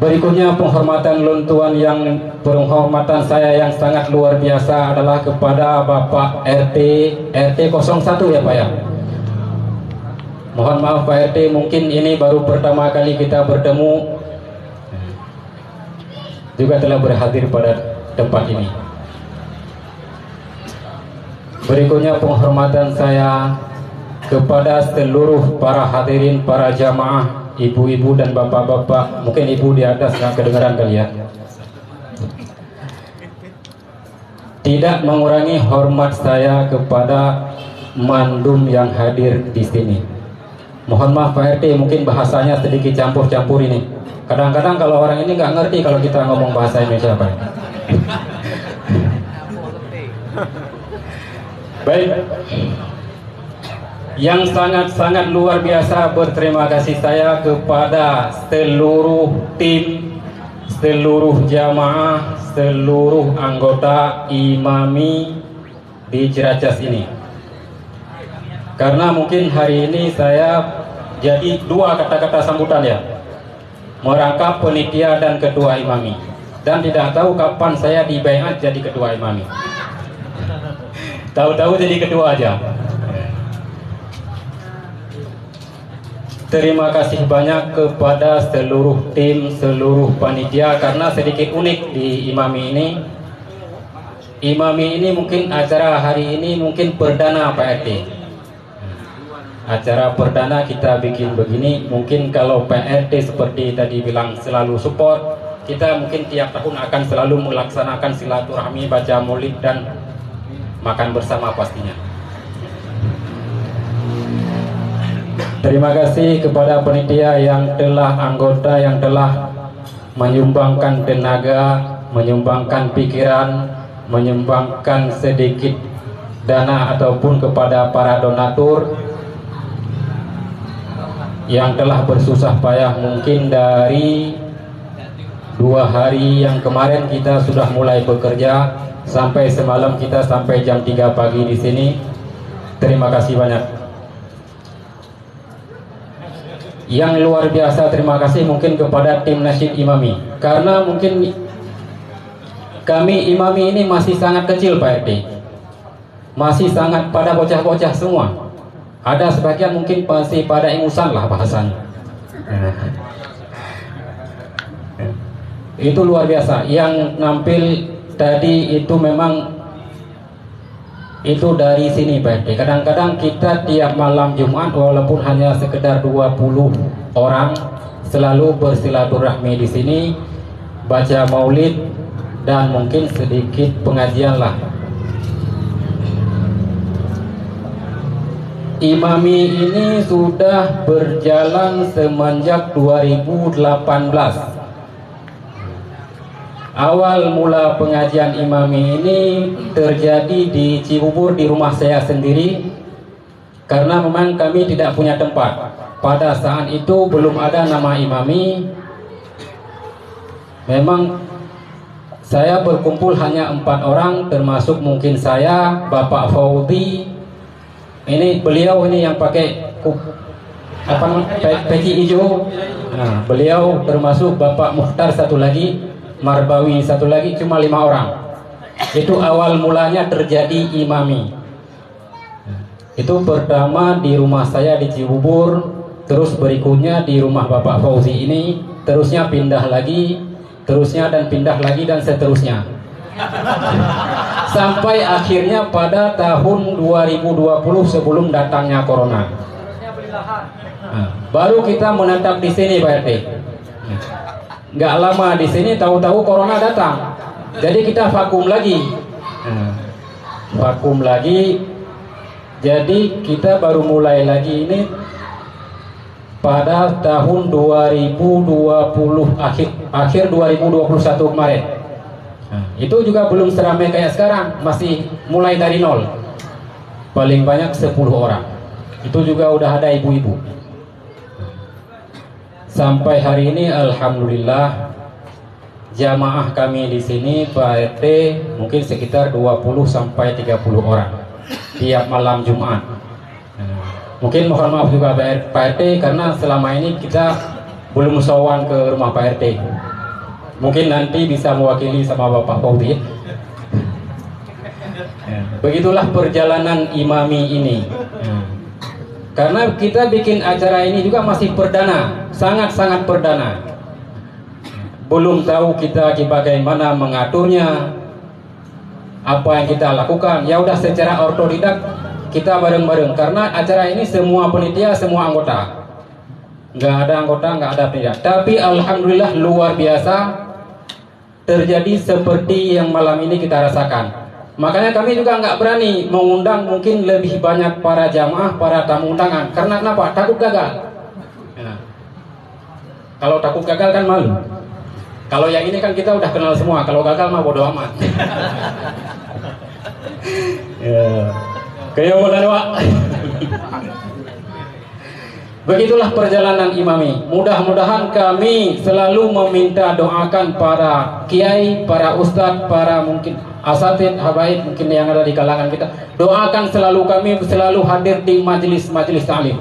Berikutnya penghormatan luntuan yang penghormatan saya yang sangat luar biasa adalah kepada Bapak RT 01 ya Pak ya. Mohon maaf Pak RT, mungkin ini baru pertama kali kita bertemu, juga telah berhadir pada tempat ini. Berikutnya penghormatan saya kepada seluruh para hadirin, para jamaah, ibu-ibu dan bapak-bapak. Mungkin ibu di atas nggak kedengaran kali ya. Tidak mengurangi hormat saya kepada mandum yang hadir di sini. Mohon maaf Pak RT, mungkin bahasanya sedikit campur-campur ini. Kadang-kadang kalau orang ini nggak ngerti kalau kita ngomong bahasa Indonesia Pak. Baik. Yang sangat-sangat luar biasa berterima kasih saya kepada seluruh tim, seluruh jamaah, seluruh anggota imami di Ciracas ini. Karena mungkin hari ini saya jadi 2 kata-kata sambutan ya, merangkap penitia dan ketua imami, dan tidak tahu kapan saya dibaiat jadi ketua imami. Tahu-tahu jadi ketua aja. Terima kasih banyak kepada seluruh tim, seluruh panitia, karena sedikit unik di imami ini. Imami ini mungkin acara hari ini mungkin perdana Pak RT. Acara perdana kita bikin begini. Mungkin kalau PRT seperti tadi bilang selalu support, kita mungkin tiap tahun akan selalu melaksanakan silaturahmi, baca maulid dan makan bersama pastinya. Terima kasih kepada panitia yang telah, anggota yang telah menyumbangkan tenaga, menyumbangkan pikiran, menyumbangkan sedikit dana ataupun kepada para donatur yang telah bersusah payah. Mungkin dari 2 hari yang kemarin kita sudah mulai bekerja sampai semalam kita sampai jam 3 pagi di sini. Terima kasih banyak. Yang luar biasa terima kasih mungkin kepada tim Nasyid Imami, karena mungkin kami imami ini masih sangat kecil Pak RT. masih sangat pada bocah-bocah semua. Ada sebagian mungkin masih pada ingusan lah bahasanya. Itu luar biasa. Yang nampil tadi itu memang itu dari sini Pak RT. Kadang-kadang kita tiap malam Jumat walaupun hanya sekedar 20 orang selalu bersilaturahmi di sini, baca maulid dan mungkin sedikit pengajian lah. Imami ini sudah berjalan semenjak 2018. Awal mula pengajian Imami ini terjadi di Cibubur di rumah saya sendiri, karena memang kami tidak punya tempat. Pada saat itu belum ada nama Imami. Memang saya berkumpul hanya 4 orang, termasuk mungkin saya, Bapak Fauzi. Ini beliau ini yang pakai peci hijau. Nah, beliau termasuk Bapak Mukhtar satu lagi, Marbawi satu lagi, cuma 5 orang. Itu awal mulanya terjadi Imami. Itu pertama di rumah saya di Cibubur, terus berikutnya di rumah Bapak Fauzi ini, terusnya pindah lagi, terusnya dan pindah lagi dan seterusnya. Sampai akhirnya pada tahun 2020 sebelum datangnya corona. Nah, baru kita menetap di sini Pak RT. Nggak lama di sini tahu-tahu corona datang. Jadi kita vakum lagi. Vakum lagi. Jadi kita baru mulai lagi ini pada tahun 2020 akhir 2021 kemarin. Itu juga belum seramai kayak sekarang, masih mulai dari nol. Paling banyak 10 orang. Itu juga udah ada ibu-ibu. Sampai hari ini alhamdulillah jamaah kami di sini Pak RT mungkin sekitar 20 sampai 30 orang tiap malam Jumat. Mungkin mohon maaf juga Pak RT karena selama ini kita belum sowan ke rumah Pak RT. Mungkin nanti bisa mewakili sama Bapak Fauzi. Begitulah perjalanan Imami ini. Karena kita bikin acara ini juga masih perdana, sangat-sangat perdana. Belum tahu kita bagaimana mengaturnya, apa yang kita lakukan. Ya udah secara otodidak kita bareng-bareng. Karena acara ini semua panitia, semua anggota. Nggak ada anggota, nggak ada panitia. Tapi alhamdulillah luar biasa. Terjadi seperti yang malam ini kita rasakan. Makanya kami juga nggak berani mengundang mungkin lebih banyak para jamaah, para tamu undangan. Karena kenapa? Takut gagal. Ya. Kalau takut gagal kan malu. Kalau yang ini kan kita udah kenal semua. Kalau gagal mah bodo amat. Ya. Kayak mau Pak. Begitulah perjalanan Imami. Mudah-mudahan kami selalu meminta doakan para kiai, para ustadz, para mungkin asatid, habaib mungkin yang ada di kalangan kita. Doakan selalu kami selalu hadir di majelis-majelis ta'lim.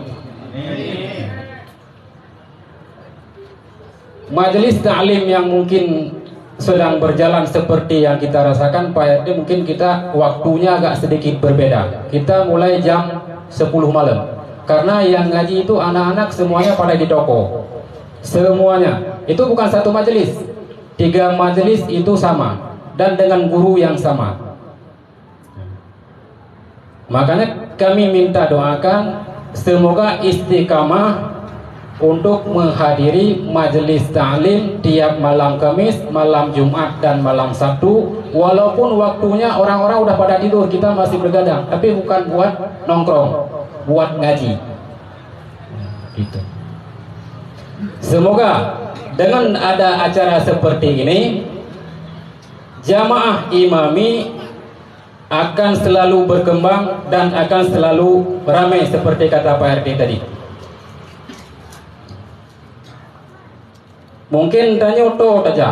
Majelis ta'lim yang mungkin sedang berjalan seperti yang kita rasakan Pak RT, mungkin kita waktunya agak sedikit berbeda. Kita mulai jam 10 malam. Karena yang ngaji itu anak-anak semuanya pada di toko. Semuanya. Itu bukan satu majelis. 3 majelis itu sama. Dan dengan guru yang sama. Makanya kami minta doakan semoga istiqamah untuk menghadiri majelis ta'lim tiap malam Kamis, malam Jumat dan malam Sabtu. Walaupun waktunya orang-orang udah pada tidur, kita masih bergadang. Tapi bukan buat nongkrong, buat ngaji. Gitu. Semoga dengan ada acara seperti ini, jamaah Imami akan selalu berkembang dan akan selalu ramai seperti kata Pak RT tadi. Mungkin tanya to saja.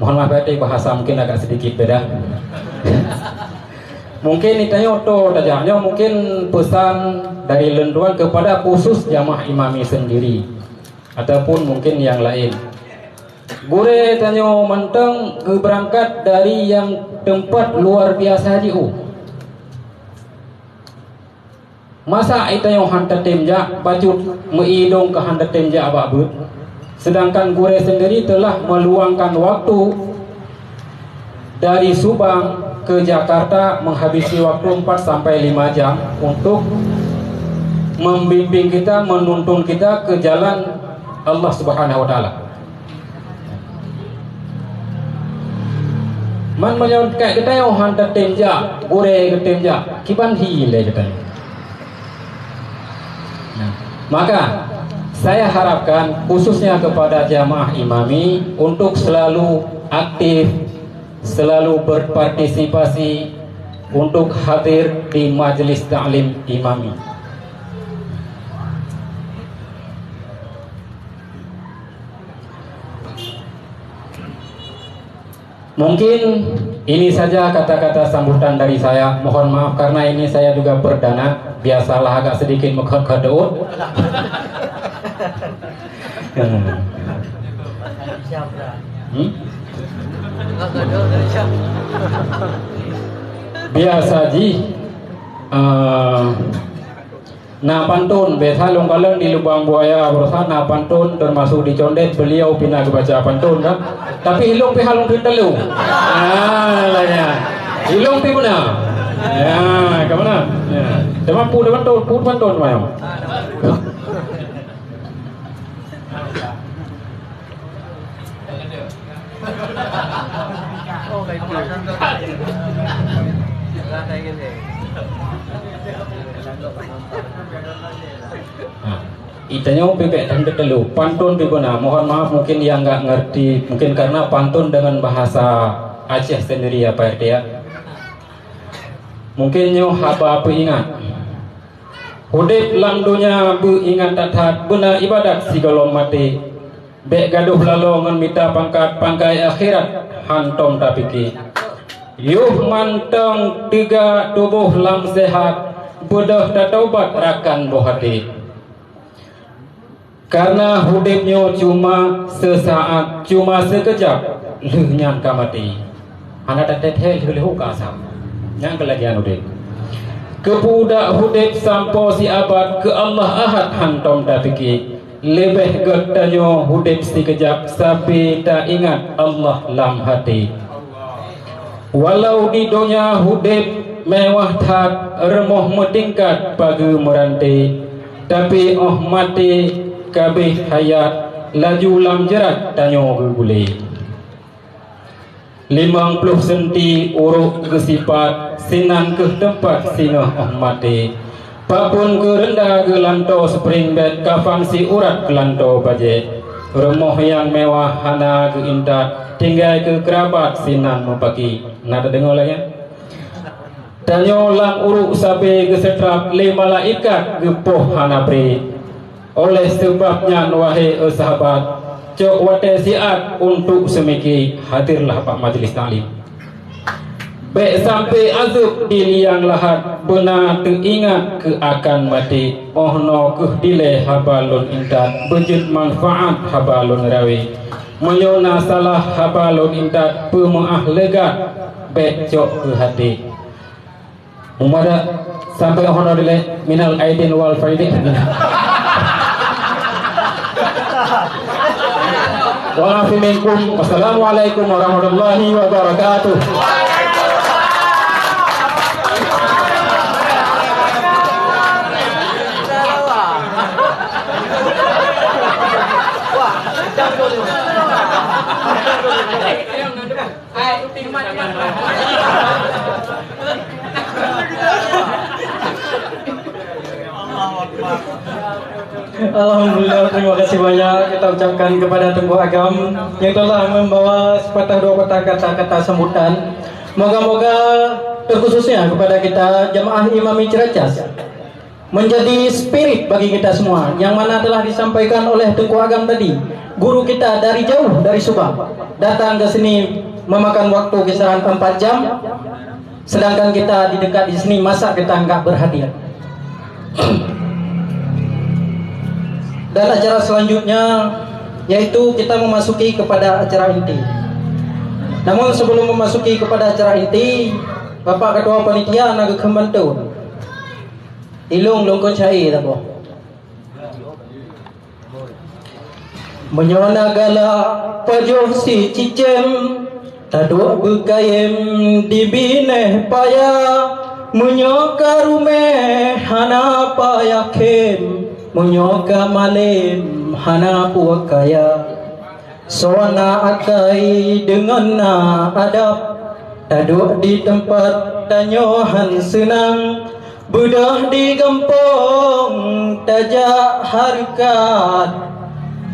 Mohon maaf Pak RT, bahasa mungkin agak sedikit beda. Mungkin ditanya to saja. Mungkin pesan dari Lenduan kepada khusus jamaah Imami sendiri ataupun mungkin yang lain. Gure tanya menteng berangkat dari yang tempat luar biasa Masa ita yang hantar temja bacut meidong ke hantar temja ababut. Sedangkan gure sendiri telah meluangkan waktu dari Subang ke Jakarta menghabisi waktu 4 sampai 5 jam untuk membimbing kita, menuntun kita ke jalan Allah Subhanahu wa taala. Man menyon kayak kita yang hantar temja, gure ke temja, kiban hile kita. Maka saya harapkan khususnya kepada jamaah imami untuk selalu aktif, selalu berpartisipasi untuk hadir di majelis ta'lim imami. Mungkin ini saja kata-kata sambutan dari saya. Mohon maaf karena ini saya juga perdana. Biasalah agak sedikit mengkedeut. Biasa ji. Nah pantun, biasa longgalan di lubang buaya berusaha nah pantun termasuk di Condet beliau pindah ke baca pantun kan. Tapi hilung pi halung pi telu. Lah ya. Hilung pi benar. Ya, kemana? Ya. Cuma pu pantun mayam. Oh, kayak gitu. Kayak gitu. Itanya bebek dan telu pantun bibona. Mohon maaf mungkin yang nggak ngerti mungkin karena pantun dengan bahasa Aceh sendiri ya Pak RT ya. Mungkin nyo haba ingat. Hudip lam dunya bu ingat tatat bena ibadat sigolom mati. Bek gaduh lalongan mita pangkat pangkai akhirat hantom tapiki. Yuh manteng tiga tubuh lam sehat bedah tatobat rakan bohati. Karena hudipnya cuma sesaat, cuma sekejap, lehnya kamati. Anak tetet lehu kasam, yang kelagian hudip. Kebudak hudip sampo si abad ke Allah ahad hantom dapiki. Lebih gertanyo hudip sekejap, tapi tak ingat Allah lam hati. Walau di dunia hudip mewah tak remoh metingkat pagi meranti, tapi mati kabeh hayat laju lam jerat tanyo gule 50 senti uruk kesifat sinan ke tempat sinah mati papun ke rendah ke lanto spring bed kafang si urat ke lanto baje remoh yang mewah hana ke intat tinggal ke kerabat sinan mempaki nada dengar lagi tanyo lam uruk sabe ke setrap le malaikat gepoh hana pri. Oleh sebabnya wahai sahabat, cok wate siat untuk semiki hadirlah Pak Majelis Ta'lim. Baik sampai azub di liang lahat benar teringat ke akan mati. Ohno ke dile habalun intat bejut manfaat habalun rawi. Menyona salah habalun intat pemaah legat baik cok ke hati. Umada sampai ohno dile minal aidin wal faidin. Wa'afu minkum. Wassalamualaikum warahmatullahi wabarakatuh. Alhamdulillah, terima kasih banyak kita ucapkan kepada Tengku Agam yang telah membawa sepatah dua patah kata-kata sambutan. Moga-moga terkhususnya kepada kita jamaah Imami Ciracas menjadi spirit bagi kita semua, yang mana telah disampaikan oleh Tengku Agam tadi. Guru kita dari jauh dari Subang datang ke sini memakan waktu kisaran 4 jam, sedangkan kita di dekat di sini masa kita nggak berhadir. Dan acara selanjutnya yaitu kita memasuki kepada acara inti. Namun sebelum memasuki kepada acara inti, Bapak Ketua Panitia Naga Kembantun Ilung lungkot cai tak boh. Menyona gala pajoh si cicem, taduk bekayem dibineh paya, menyoka rumeh hana payakem, menyoka malem hana puakaya. Sona akai dengan na adab, taduk di tempat tanyohan senang, budah di kampung tajak harkat,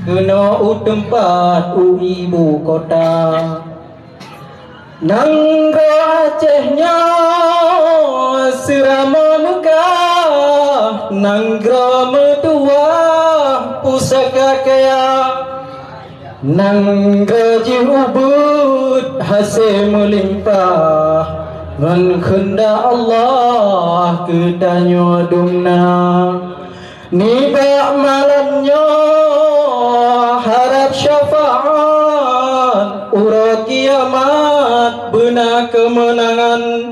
kena tempat ibu kota. Nangro Acehnya serama Mekah, nangro metua pusaka kaya, nangro jihubud hasil melimpah, ngan kenda Allah ketanyo dumna. Nibak malamnya harap syafaat, ura kiamat benar kemenangan,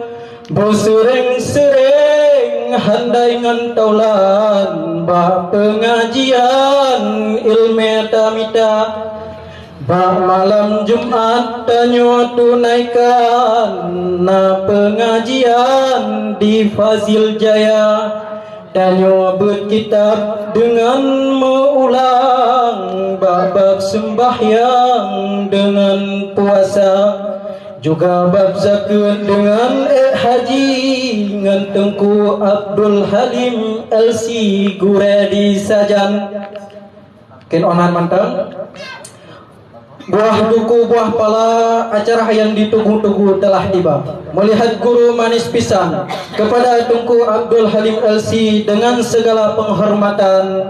bersering-sering handai ngantaulan, bak pengajian ilmu tamita, bak malam Jumat tanyo tunaikan na pengajian di Fazil Jaya. Tanyo berkitab dengan mengulang bab sembahyang dengan puasa, juga bab zakat dengan haji, dengan Tengku Abdul Halim LC Guredi Sajan. Ken onan mantang. Buah duku buah pala acara yang ditunggu-tunggu telah tiba. Melihat guru manis pisan kepada Tengku Abdul Halim LC, dengan segala penghormatan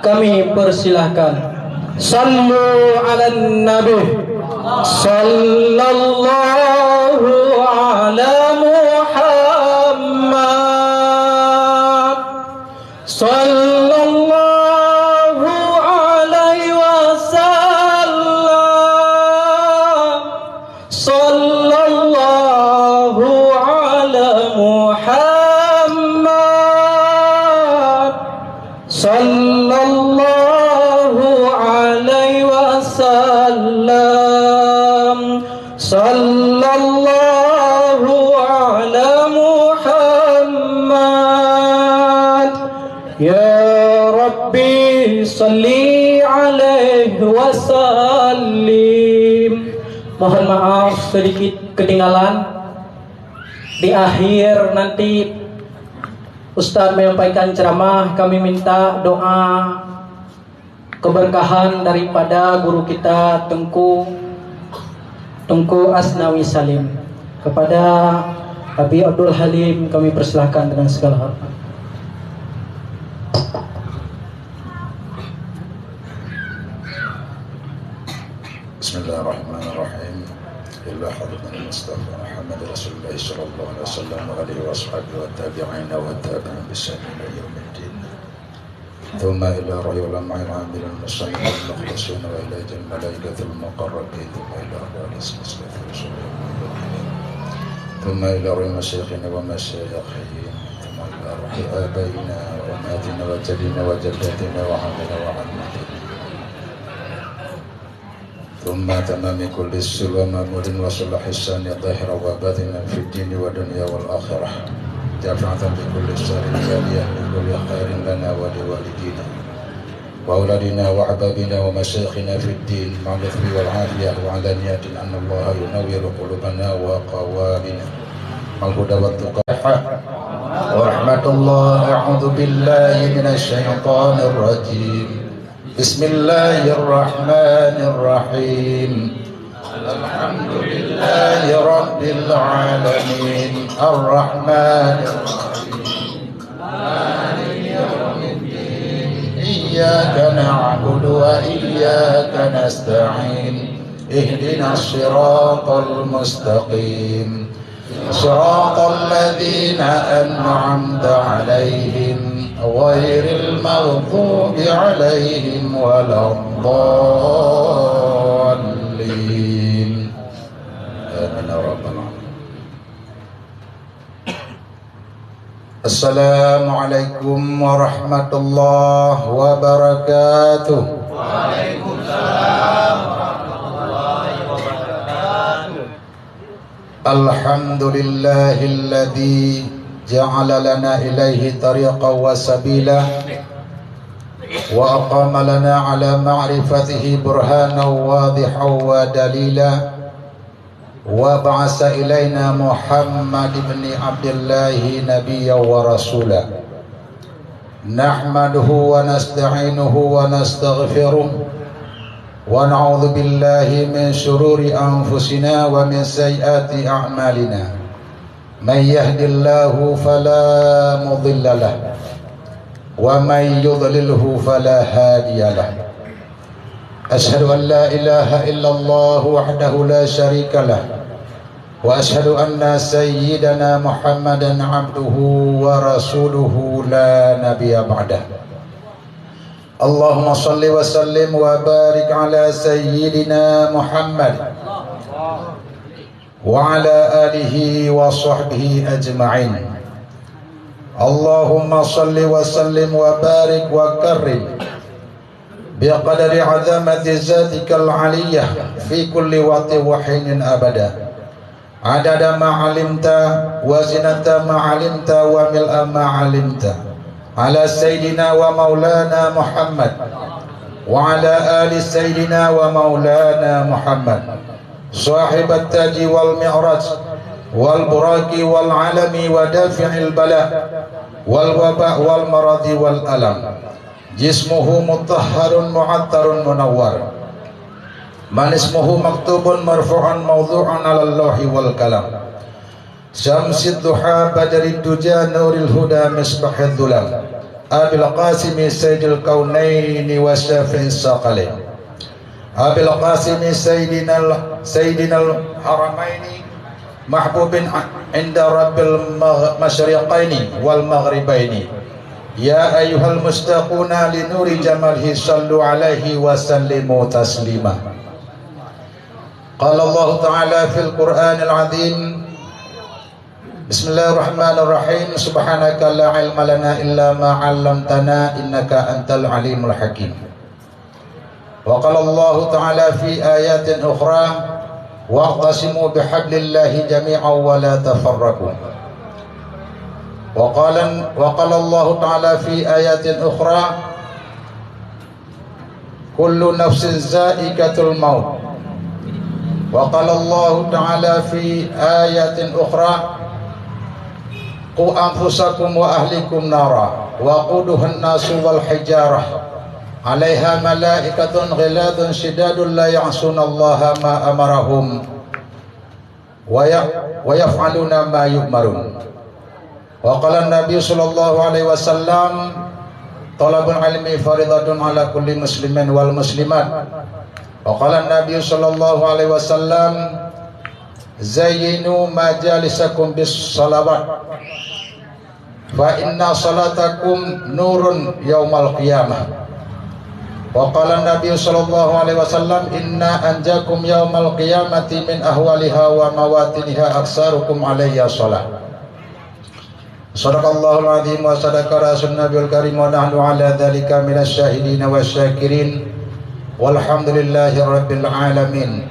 kami persilahkan. Sallu ala nabi sallallahu ala Muhammad sallallahu alaihi wasallam, sallallahu ala Muhammad sallallahu alaihi wasallam, sallallahu ala Muhammad. Ya Rabbi salli alaihi wasallim. Mohon maaf sedikit ketinggalan. Di akhir nanti Ustaz menyampaikan ceramah, kami minta doa keberkahan daripada guru kita Tengku Asnawi Salim. Kepada Habib Abdul Halim kami persilahkan dengan segala hormat. Bismillahirrahmanirrahim. Illa hadratin Mustafa Muhammad Rasulullah sallallahu alaihi wasallam wa alihi washabihi wa tabi'in wa tabi'in bisan ila yaumiddin. Thumma ila rayul am'il al-muslimin al-mukhlisin wa ila jal malaikatil muqarrabin thumma ila rasul thumma ila rayul masyayikhina wa masyayikhihim thumma ila ruhi abaina wa matina wa jadina wa jaddatina wa hamina wa hamina ثم تمام كل السلوى مأمور وصلح السان ظاهرا وباطنا في الدين والدنيا والآخرة دافعة بكل سر جالية بكل خير لنا ولوالدينا وأولادنا وأحبابنا ومشايخنا في الدين مع اللطف والعافية وعلانية أن الله ينور قلوبنا وقوامنا مع الهدى والتقى ورحمة الله. أعوذ بالله من الشيطان الرجيم. بسم الله الرحمن الرحيم. الحمد لله رب العالمين الرحمن الرحيم مالك يوم الدين إياك نعبد وإياك نستعين اهدنا الصراط المستقيم صراط الذين أنعمت عليهم غير المغضوب عليهم ولا الضالين آمين يا رب العالمين. Assalamualaikum warahmatullahi wabarakatuh. Waalaikumsalam warahmatullahi wabarakatuh. Alhamdulillahilladzi ja'ala lana ilaihi tariqan wa sabila wa aqama lana ala ma'rifatihi burhanan wadihan wa dalila wa ba'asa ilaina Muhammad ibn Abdillahi nabiyyan wa rasula nahmaduhu wa nasta'inuhu wa nastaghfiruh wa na'udzu billahi min shururi anfusina wa min sayyiati a'malina may yahdihillahu fala mudilla lahu wa may yudlilhu fala hadiya lahu. Asyhadu an la ilaha illallah wahdahu la syarika lah wa asyhadu anna sayyidana Muhammadan abduhu wa rasuluhu la nabiyya ba'dah. Allahumma salli wa sallim wa barik ala sayyidina Muhammad wa ala alihi wa sahbihi ajma'in. Allahumma salli wa sallim wa barik wa karrim biqadari azamati zatikal aliyah fi kulli waqti wa hinin abada adada ma alimta wa zinata ma alimta wa mil'a ma alimta ala sayyidina wa maulana Muhammad wa ala ali sayyidina wa maulana Muhammad sahibat taji wal mi'raj wal buraki wal alami wa dafi'il bala wal waba wal maradi wal alam jismuhu mutahharun mu'attarun munawwar man ismuhu maktubun marfu'an mawdu'an 'alal lawhi wal kalam syamsid duha badrid duja nuril huda misbahid dhulam abil qasimi sayyidil kaunaini wa syafi'is saqalain abil qasimi sayyidinal haramaini mahbubin inda rabbil masyriqaini wal maghribaini ya ayyuhal mustaquna li nuri jamalhi sallu alaihi wa sallimu taslima. Qala Allah ta'ala fil Qur'anil azim Bismillahirrahmanirrahim subhanaka la ilma lana illa ma 'allamtana innaka antal alimul hakim. Wa qala Allah ta'ala fi ayatin ukhra wa'tasimu bihablillahi jami'an wa la tafarraqu. Wa qala Allah ta'ala fi ayatin ukhra kullu nafsin za'iqatul maut. Wa qala Allah ta'ala fi ayatin ukhra qu anfusakum wa ahlikum nara wa quduhan nasu wal hijarah 'alaiha malaikatun ghiladun shidadun la ya'sunallaha ma amarahum wa yaf'aluna ma yu'marun. Wa qala an-nabiy sallallahu alaihi wasallam talabul ilmi faridatun ala kulli muslimin wal muslimat. Wa qala an-nabiy sallallahu alaihi wasallam zayyinu majalisakum bis salawat fa inna salatakum nurun yaumal qiyamah. Wa qala an-nabiy sallallahu alaihi wasallam inna anjakum yaumal qiyamati min ahwaliha wa mawatiniha aksarukum alayya shalah. Sadaqallahul azim wa sadaqa rasul nabiyul karim wa nahnu ala dhalika minasy syahidin wasyakirin walhamdulillahi rabbil alamin.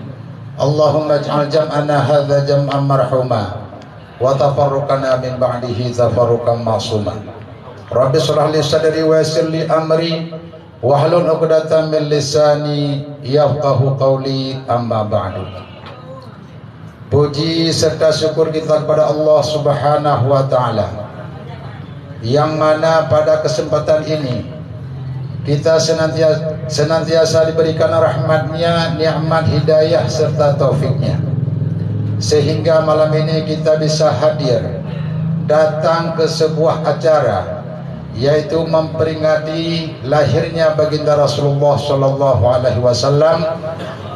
Allahumma ij'al jam'ana hadza jam'an marhuma wa tafarruqana min ba'dihi tafarruqan ma'suma. Rabbi shrah li sadri wa yassir li amri wahlul 'uqdatam min lisani yafqahu qawli amma ba'du. Puji serta syukur kita kepada Allah Subhanahu wa taala yang mana pada kesempatan ini kita senantiasa diberikan rahmatnya, nikmat hidayah serta taufiknya, sehingga malam ini kita bisa hadir datang ke sebuah acara, yaitu memperingati lahirnya baginda Rasulullah Sallallahu Alaihi Wasallam,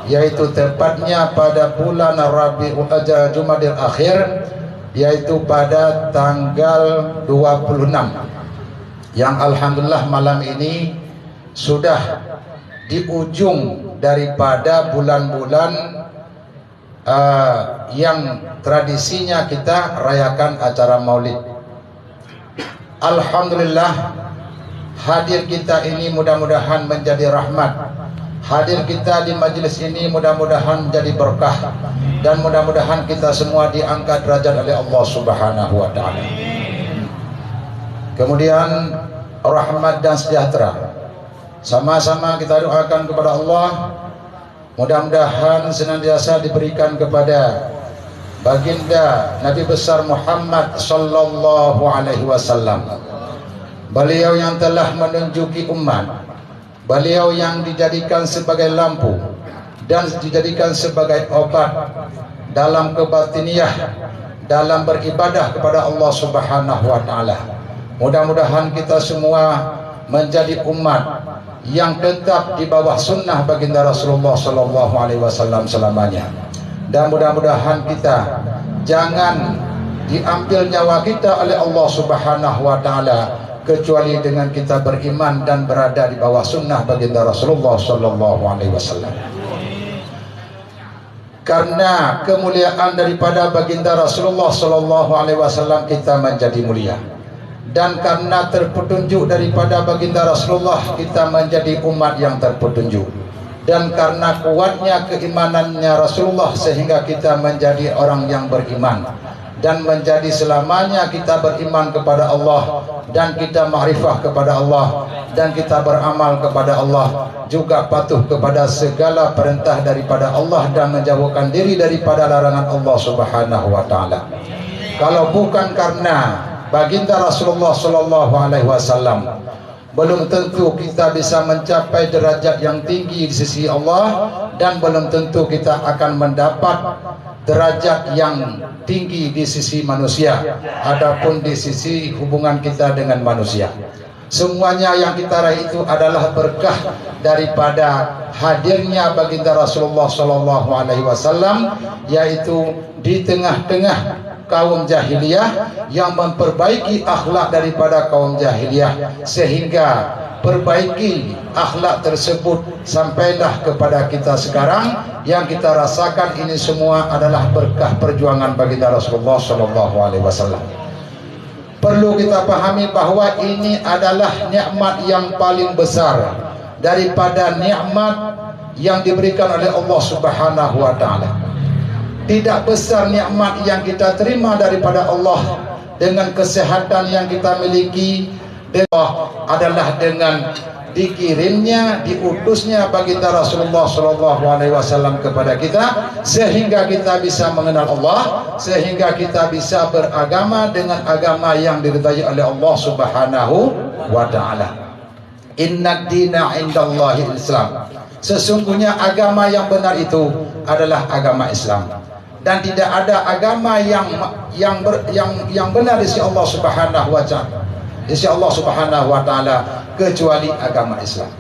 yaitu tepatnya pada bulan Rabiul Awal Jumadil Akhir, yaitu pada tanggal 26, yang alhamdulillah malam ini sudah di ujung daripada bulan-bulan yang tradisinya kita rayakan acara maulid. Alhamdulillah, hadir kita ini mudah-mudahan menjadi rahmat. Hadir kita di majelis ini mudah-mudahan menjadi berkah, dan mudah-mudahan kita semua diangkat derajat oleh Allah Subhanahu wa taala. Kemudian rahmat dan sejahtera sama-sama kita doakan kepada Allah, mudah-mudahan senantiasa diberikan kepada baginda Nabi besar Muhammad sallallahu alaihi wasallam. Beliau yang telah menunjuki umat, beliau yang dijadikan sebagai lampu dan dijadikan sebagai obat dalam kebatiniah, dalam beribadah kepada Allah Subhanahu wa taala. Mudah-mudahan kita semua menjadi umat yang tetap di bawah sunnah baginda Rasulullah sallallahu alaihi wasallam selamanya. Dan mudah-mudahan kita jangan diambil nyawa kita oleh Allah Subhanahu wa taala kecuali dengan kita beriman dan berada di bawah sunnah baginda Rasulullah sallallahu alaihi wasallam. Karena kemuliaan daripada baginda Rasulullah sallallahu alaihi wasallam kita menjadi mulia, dan karena terpetunjuk daripada baginda Rasulullah kita menjadi umat yang terpetunjuk, dan karena kuatnya keimanannya Rasulullah sehingga kita menjadi orang yang beriman, dan menjadi selamanya kita beriman kepada Allah, dan kita ma'rifah kepada Allah, dan kita beramal kepada Allah, juga patuh kepada segala perintah daripada Allah dan menjauhkan diri daripada larangan Allah Subhanahu wa taala. Kalau bukan karena baginda Rasulullah sallallahu alaihi wasallam, belum tentu kita bisa mencapai derajat yang tinggi di sisi Allah, dan belum tentu kita akan mendapat derajat yang tinggi di sisi manusia adapun di sisi hubungan kita dengan manusia. Semuanya yang kita raih itu adalah berkah daripada hadirnya baginda Rasulullah sallallahu alaihi wasallam, yaitu di tengah-tengah kaum jahiliyah yang memperbaiki akhlak daripada kaum jahiliyah, sehingga perbaiki akhlak tersebut sampailah kepada kita sekarang. Yang kita rasakan ini semua adalah berkah perjuangan baginda Rasulullah sallallahu alaihi wasallam. Perlu kita pahami bahwa ini adalah nikmat yang paling besar daripada nikmat yang diberikan oleh Allah Subhanahu wa taala. Tidak besar nikmat yang kita terima daripada Allah dengan kesehatan yang kita miliki adalah dengan dikirimnya, diutusnya baginda Rasulullah sallallahu alaihi wasallam kepada kita, sehingga kita bisa mengenal Allah, sehingga kita bisa beragama dengan agama yang diridhai oleh Allah Subhanahu wa taala. Inna dina indallahi Islam. Sesungguhnya agama yang benar itu adalah agama Islam. Dan tidak ada agama yang benar di sisi Allah Subhanahu wa taala, di sisi Allah Subhanahu wa taala, kecuali agama Islam.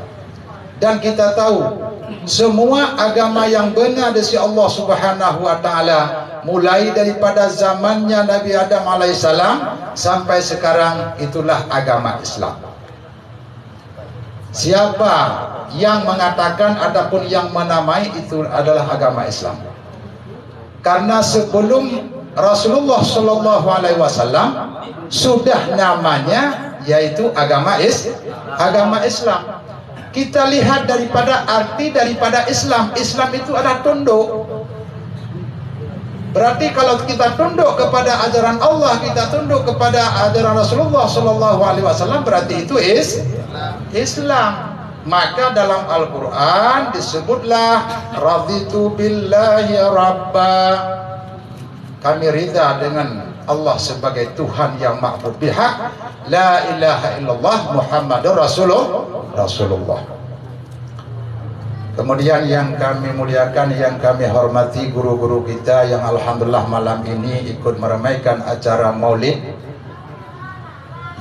Dan kita tahu semua agama yang benar di sisi Allah Subhanahu wa taala, mulai daripada zamannya Nabi Adam alaihissalam sampai sekarang, itulah agama Islam. Siapa yang mengatakan ataupun yang menamai itu adalah agama Islam, karena sebelum Rasulullah sallallahu alaihi wasallam sudah namanya yaitu agama Islam. Kita lihat daripada arti daripada Islam. Islam itu adalah tunduk. Berarti kalau kita tunduk kepada ajaran Allah, kita tunduk kepada ajaran Rasulullah sallallahu alaihi wasallam, berarti itu Islam. Maka dalam Al-Quran disebutlah raditu billahi rabba, kami ridha dengan Allah sebagai Tuhan yang ma'bud bihaq, la ilaha illallah Muhammadur Rasulullah. Kemudian yang kami muliakan, yang kami hormati guru-guru kita yang alhamdulillah malam ini ikut meramaikan acara maulid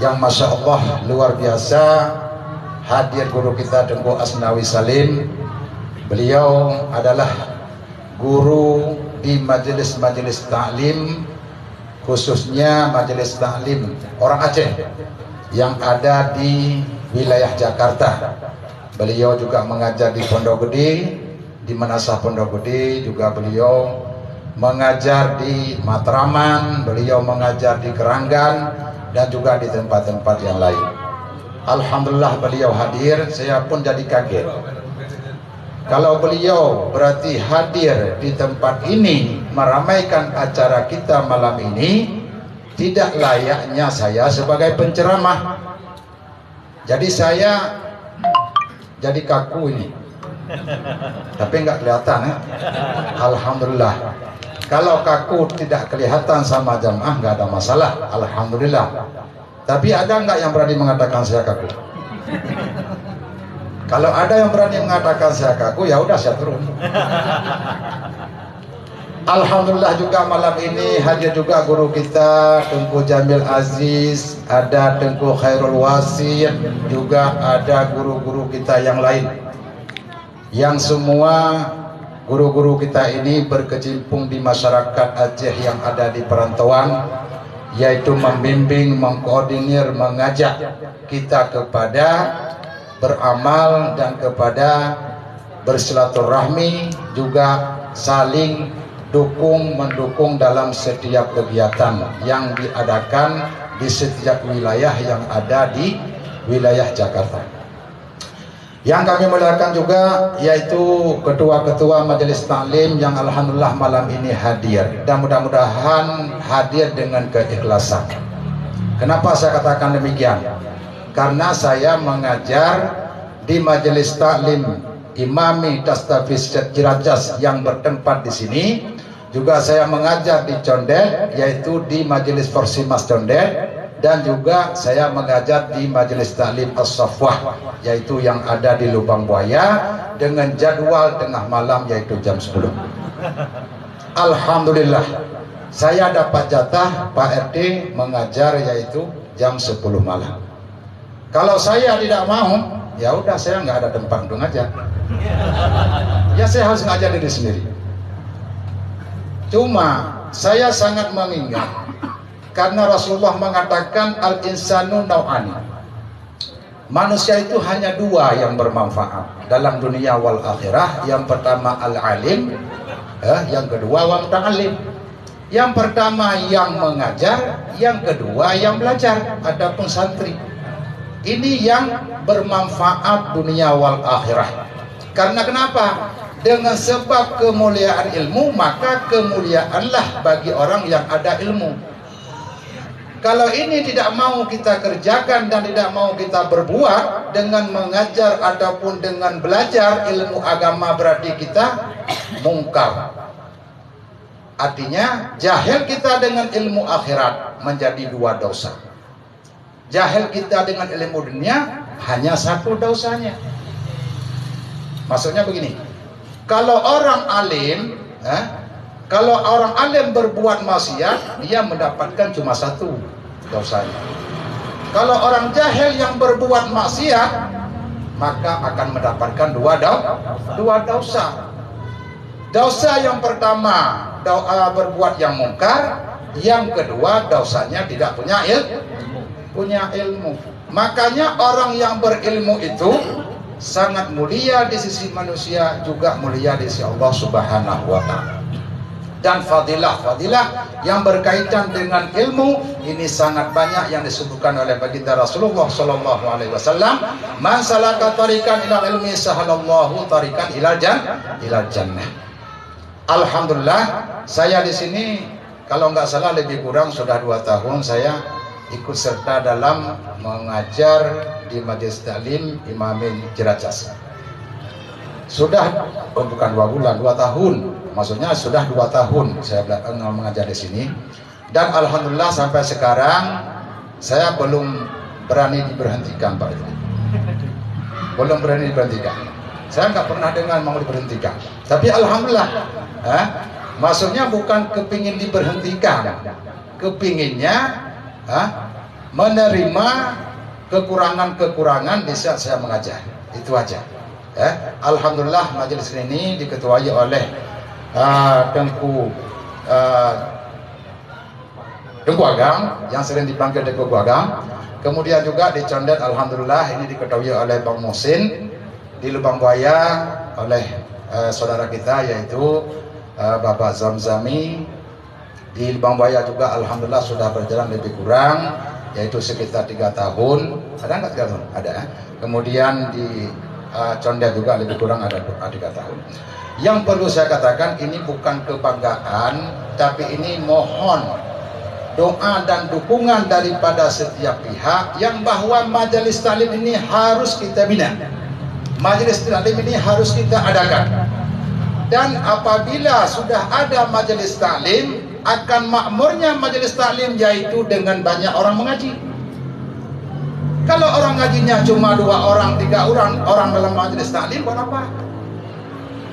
yang masya Allah luar biasa. Hadir guru kita Tengku Asnawi Salim. Beliau adalah guru di majelis-majelis taklim, khususnya majelis taklim orang Aceh yang ada di wilayah Jakarta. Beliau juga mengajar di Pondok Gede, di Manasah Pondok Gede juga beliau mengajar di Matraman, beliau mengajar di Keranggan, dan juga di tempat-tempat yang lain. Alhamdulillah beliau hadir, saya pun jadi kaget. Kalau beliau berarti hadir di tempat ini meramaikan acara kita malam ini, tidak layaknya saya sebagai penceramah. Jadi saya jadi kaku ini, tapi nggak kelihatan ya. Alhamdulillah. Kalau kaku tidak kelihatan sama jamaah nggak ada masalah, alhamdulillah. Tapi ada nggak yang berani mengatakan saya kaku? Kalau ada yang berani mengatakan saya kaku, ya udah saya turun. Alhamdulillah juga malam ini hadir juga guru kita Tengku Jamil Aziz, ada Tengku Khairul Wasid, juga ada guru-guru kita yang lain. Yang semua guru-guru kita ini berkecimpung di masyarakat Aceh yang ada di perantauan, yaitu membimbing, mengkoordinir, mengajak kita kepada beramal dan kepada bersilaturahmi, juga saling mendukung dalam setiap kegiatan yang diadakan di setiap wilayah yang ada di wilayah Jakarta. Yang kami muliakan juga yaitu ketua-ketua majelis taklim yang alhamdulillah malam ini hadir, dan mudah-mudahan hadir dengan keikhlasan. Kenapa saya katakan demikian? Karena saya mengajar di majelis taklim Imami Tastafiz Ciracas yang bertempat di sini, juga saya mengajar di Condet yaitu di majelis Forsimas Condet, dan juga saya mengajar di majelis taklim As-Safwah yaitu yang ada di Lubang Buaya dengan jadwal tengah malam yaitu jam 10. Alhamdulillah saya dapat jatah Pak RT mengajar yaitu jam 10 malam. Kalau saya tidak mau, ya udah saya nggak ada tempat untuk ngajar. Ya saya harus ngajar diri sendiri. Cuma saya sangat mengingat karena Rasulullah mengatakan al-insanu nau'ani. Manusia itu hanya dua yang bermanfaat dalam dunia wal akhirah. Yang pertama al-alim, yang kedua wa muta'alim. Yang pertama yang mengajar, yang kedua yang belajar, adapun santri. Ini yang bermanfaat dunia wal akhirah. Karena kenapa? Dengan sebab kemuliaan ilmu, maka kemuliaanlah bagi orang yang ada ilmu. Kalau ini tidak mau kita kerjakan dan tidak mau kita berbuat dengan mengajar ataupun dengan belajar ilmu agama, berarti kita mungkar. Artinya jahil kita dengan ilmu akhirat menjadi dua dosa. Jahil kita dengan ilmu dunia hanya satu dosanya. Maksudnya begini, kalau orang alim berbuat maksiat, dia mendapatkan cuma satu dosanya. Kalau orang jahil yang berbuat maksiat, maka akan mendapatkan dua dosa. Dosa yang pertama berbuat yang mungkar, yang kedua dosanya tidak punya ilmu. Makanya orang yang berilmu itu sangat mulia di sisi manusia, juga mulia di sisi Allah Subhanahu wa taala. Dan fadilah yang berkaitan dengan ilmu ini sangat banyak yang disebutkan oleh baginda Rasulullah sallallahu alaihi wasallam. Man salaka tariqan ila ilmi sahalallahu tariqan ila jannah. Alhamdulillah saya di sini kalau nggak salah lebih kurang sudah 2 tahun saya ikut serta dalam mengajar di majelis taklim Imamin Ciracas. Sudah bukan 2 bulan, 2 tahun. Maksudnya sudah 2 tahun saya mengajar di sini. Dan alhamdulillah sampai sekarang saya belum berani diberhentikan, Pak. Belum berani diberhentikan. Saya nggak pernah dengar mau diberhentikan. Tapi alhamdulillah, maksudnya bukan kepingin diberhentikan, kepinginnya menerima kekurangan-kekurangan di saat saya mengajar. Itu aja. Alhamdulillah majelis ini diketuai oleh Tengku Agam yang sering dipanggil Tengku Agam. Kemudian juga di Condet alhamdulillah ini diketuai oleh Bang Muhsin. Di Lubang Buaya oleh saudara kita yaitu Bapak Zamzami. Di Bang Baya juga alhamdulillah sudah berjalan lebih kurang, yaitu sekitar 3 tahun. Ada nggak 3 tahun? Ada. Kemudian di Condet juga lebih kurang ada 3 tahun. Yang perlu saya katakan, ini bukan kebanggaan, tapi ini mohon doa dan dukungan daripada setiap pihak yang bahwa majelis taklim ini harus kita bina. Majelis taklim ini harus kita adakan. Dan apabila sudah ada majelis taklim, akan makmurnya majelis taklim yaitu dengan banyak orang mengaji. Kalau orang ngajinya cuma 2 orang, 3 orang dalam majelis taklim, buat apa?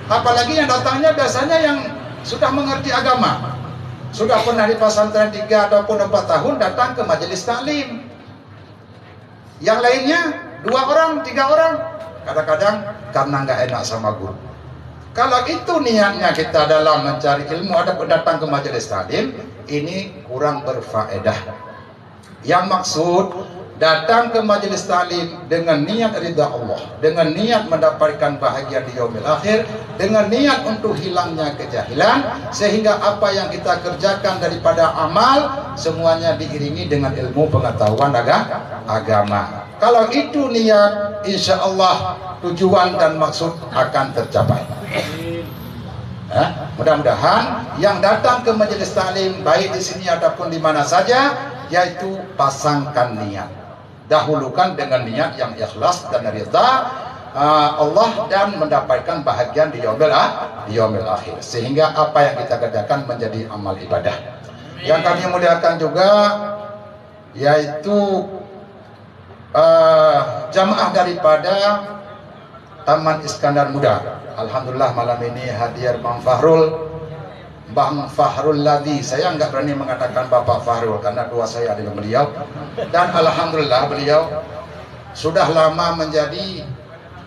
Apalagi yang datangnya biasanya yang sudah mengerti agama, sudah pernah di pesantren 3 ataupun 4 tahun datang ke majelis taklim. Yang lainnya 2 orang, 3 orang, kadang-kadang karena nggak enak sama guru. Kalau itu niatnya kita dalam mencari ilmu, ada datang ke majelis taklim, ini kurang berfaedah. Yang maksud datang ke majelis taklim dengan niat ridha Allah, dengan niat mendapatkan bahagia di yaumil akhir, dengan niat untuk hilangnya kejahilan, sehingga apa yang kita kerjakan daripada amal semuanya diiringi dengan ilmu pengetahuan agama. Kalau itu niat, insya Allah tujuan dan maksud akan tercapai. Mudah-mudahan yang datang ke majelis taklim baik di sini ataupun di mana saja, yaitu pasangkan niat, dahulukan dengan niat yang ikhlas dan ridha Allah dan mendapatkan bahagian di yaumil akhir, sehingga apa yang kita kerjakan menjadi amal ibadah. Yang kami muliakan juga yaitu jamaah daripada Taman Iskandar Muda. Alhamdulillah malam ini hadir Bang Fahrul Ladhi. Saya nggak berani mengatakan Bapak Fahrul karena dua saya ada dengan beliau. Dan alhamdulillah beliau sudah lama menjadi,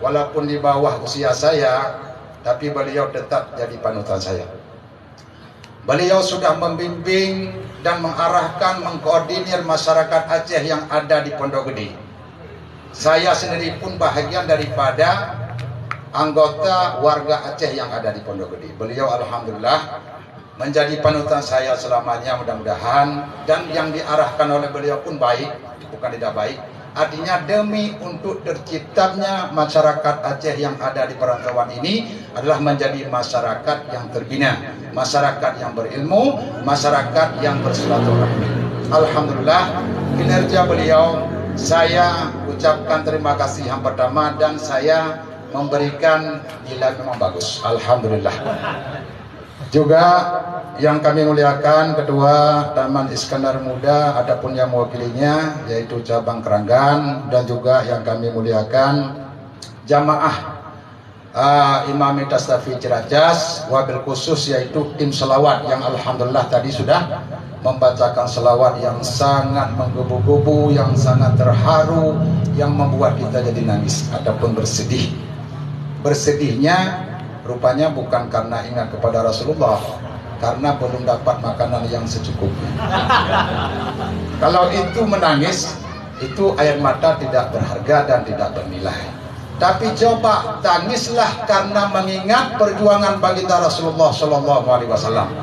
walaupun di bawah usia saya, tapi beliau tetap jadi panutan saya. Beliau sudah membimbing dan mengarahkan, mengkoordinir masyarakat Aceh yang ada di Pondok Gede. Saya sendiri pun bahagian daripada anggota warga Aceh yang ada di Pondok Gede. Beliau alhamdulillah menjadi panutan saya selamanya, mudah-mudahan. Dan yang diarahkan oleh beliau pun baik, bukan tidak baik. Artinya demi untuk terciptanya masyarakat Aceh yang ada di perantauan ini adalah menjadi masyarakat yang terbina, masyarakat yang berilmu, masyarakat yang bersilaturahmi. Alhamdulillah kinerja beliau saya ucapkan terima kasih yang pertama, dan saya memberikan nilai memang bagus. Alhamdulillah. Juga yang kami muliakan Ketua Taman Iskandar Muda, adapun yang mewakilinya yaitu cabang Keranggan, dan juga yang kami muliakan jamaah Imam Tastafi Ciracas, wabil khusus yaitu tim selawat yang alhamdulillah tadi sudah membacakan selawat yang sangat menggebu-gebu, yang sangat terharu, yang membuat kita jadi nangis ataupun bersedih. Bersedihnya rupanya bukan karena ingat kepada Rasulullah, karena belum dapat makanan yang secukupnya. Kalau itu menangis, itu air mata tidak berharga dan tidak bernilai. Tapi coba tangislah karena mengingat perjuangan baginda Rasulullah Shallallahu Alaihi Wasallam.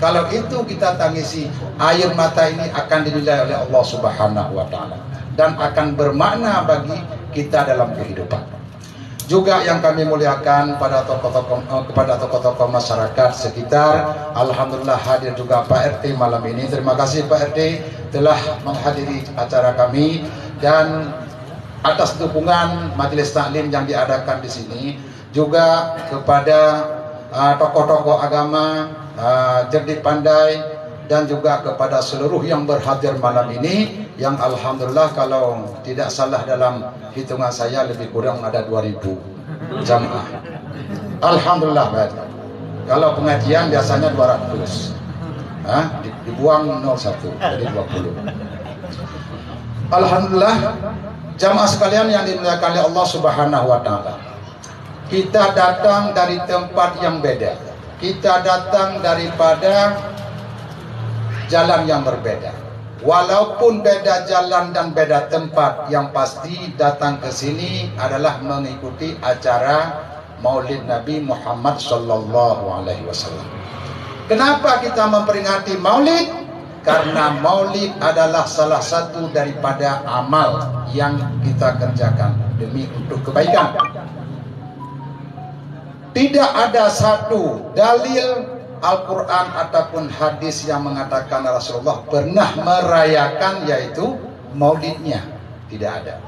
Kalau itu kita tangisi, air mata ini akan dinilai oleh Allah Subhanahu Wa Taala dan akan bermakna bagi kita dalam kehidupan. Juga yang kami muliakan kepada tokoh-tokoh masyarakat sekitar, alhamdulillah hadir juga Pak RT malam ini. Terima kasih Pak RT telah menghadiri acara kami, dan atas dukungan majelis taklim yang diadakan di sini, juga kepada tokoh-tokoh agama, cerdik pandai, dan juga kepada seluruh yang berhadir malam ini, yang alhamdulillah kalau tidak salah dalam hitungan saya lebih kurang ada 2000 jamaah. Alhamdulillah baik. Kalau pengajian biasanya 200, dibuang 01 jadi 20. Alhamdulillah jamaah sekalian yang dimuliakan oleh Allah Subhanahu Wa Taala. Kita datang dari tempat yang beda. Kita datang daripada jalan yang berbeda. Walaupun beda jalan dan beda tempat, yang pasti datang ke sini adalah mengikuti acara Maulid Nabi Muhammad sallallahu alaihi wasallam. Kenapa kita memperingati Maulid? Karena Maulid adalah salah satu daripada amal yang kita kerjakan demi untuk kebaikan. Tidak ada satu dalil Al-Quran ataupun hadis yang mengatakan Rasulullah pernah merayakan yaitu maulidnya. Tidak ada.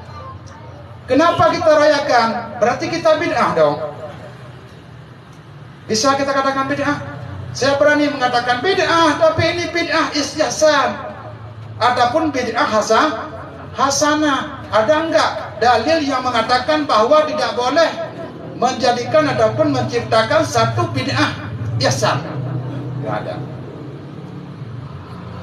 Kenapa kita rayakan? Berarti kita bid'ah dong. Bisa kita katakan bid'ah? Saya berani mengatakan bid'ah, tapi ini bid'ah istihsan. Adapun bid'ah hasanah. Ada enggak dalil yang mengatakan bahwa tidak boleh menjadikan ataupun menciptakan satu bid'ah ihsan? Tidak ada.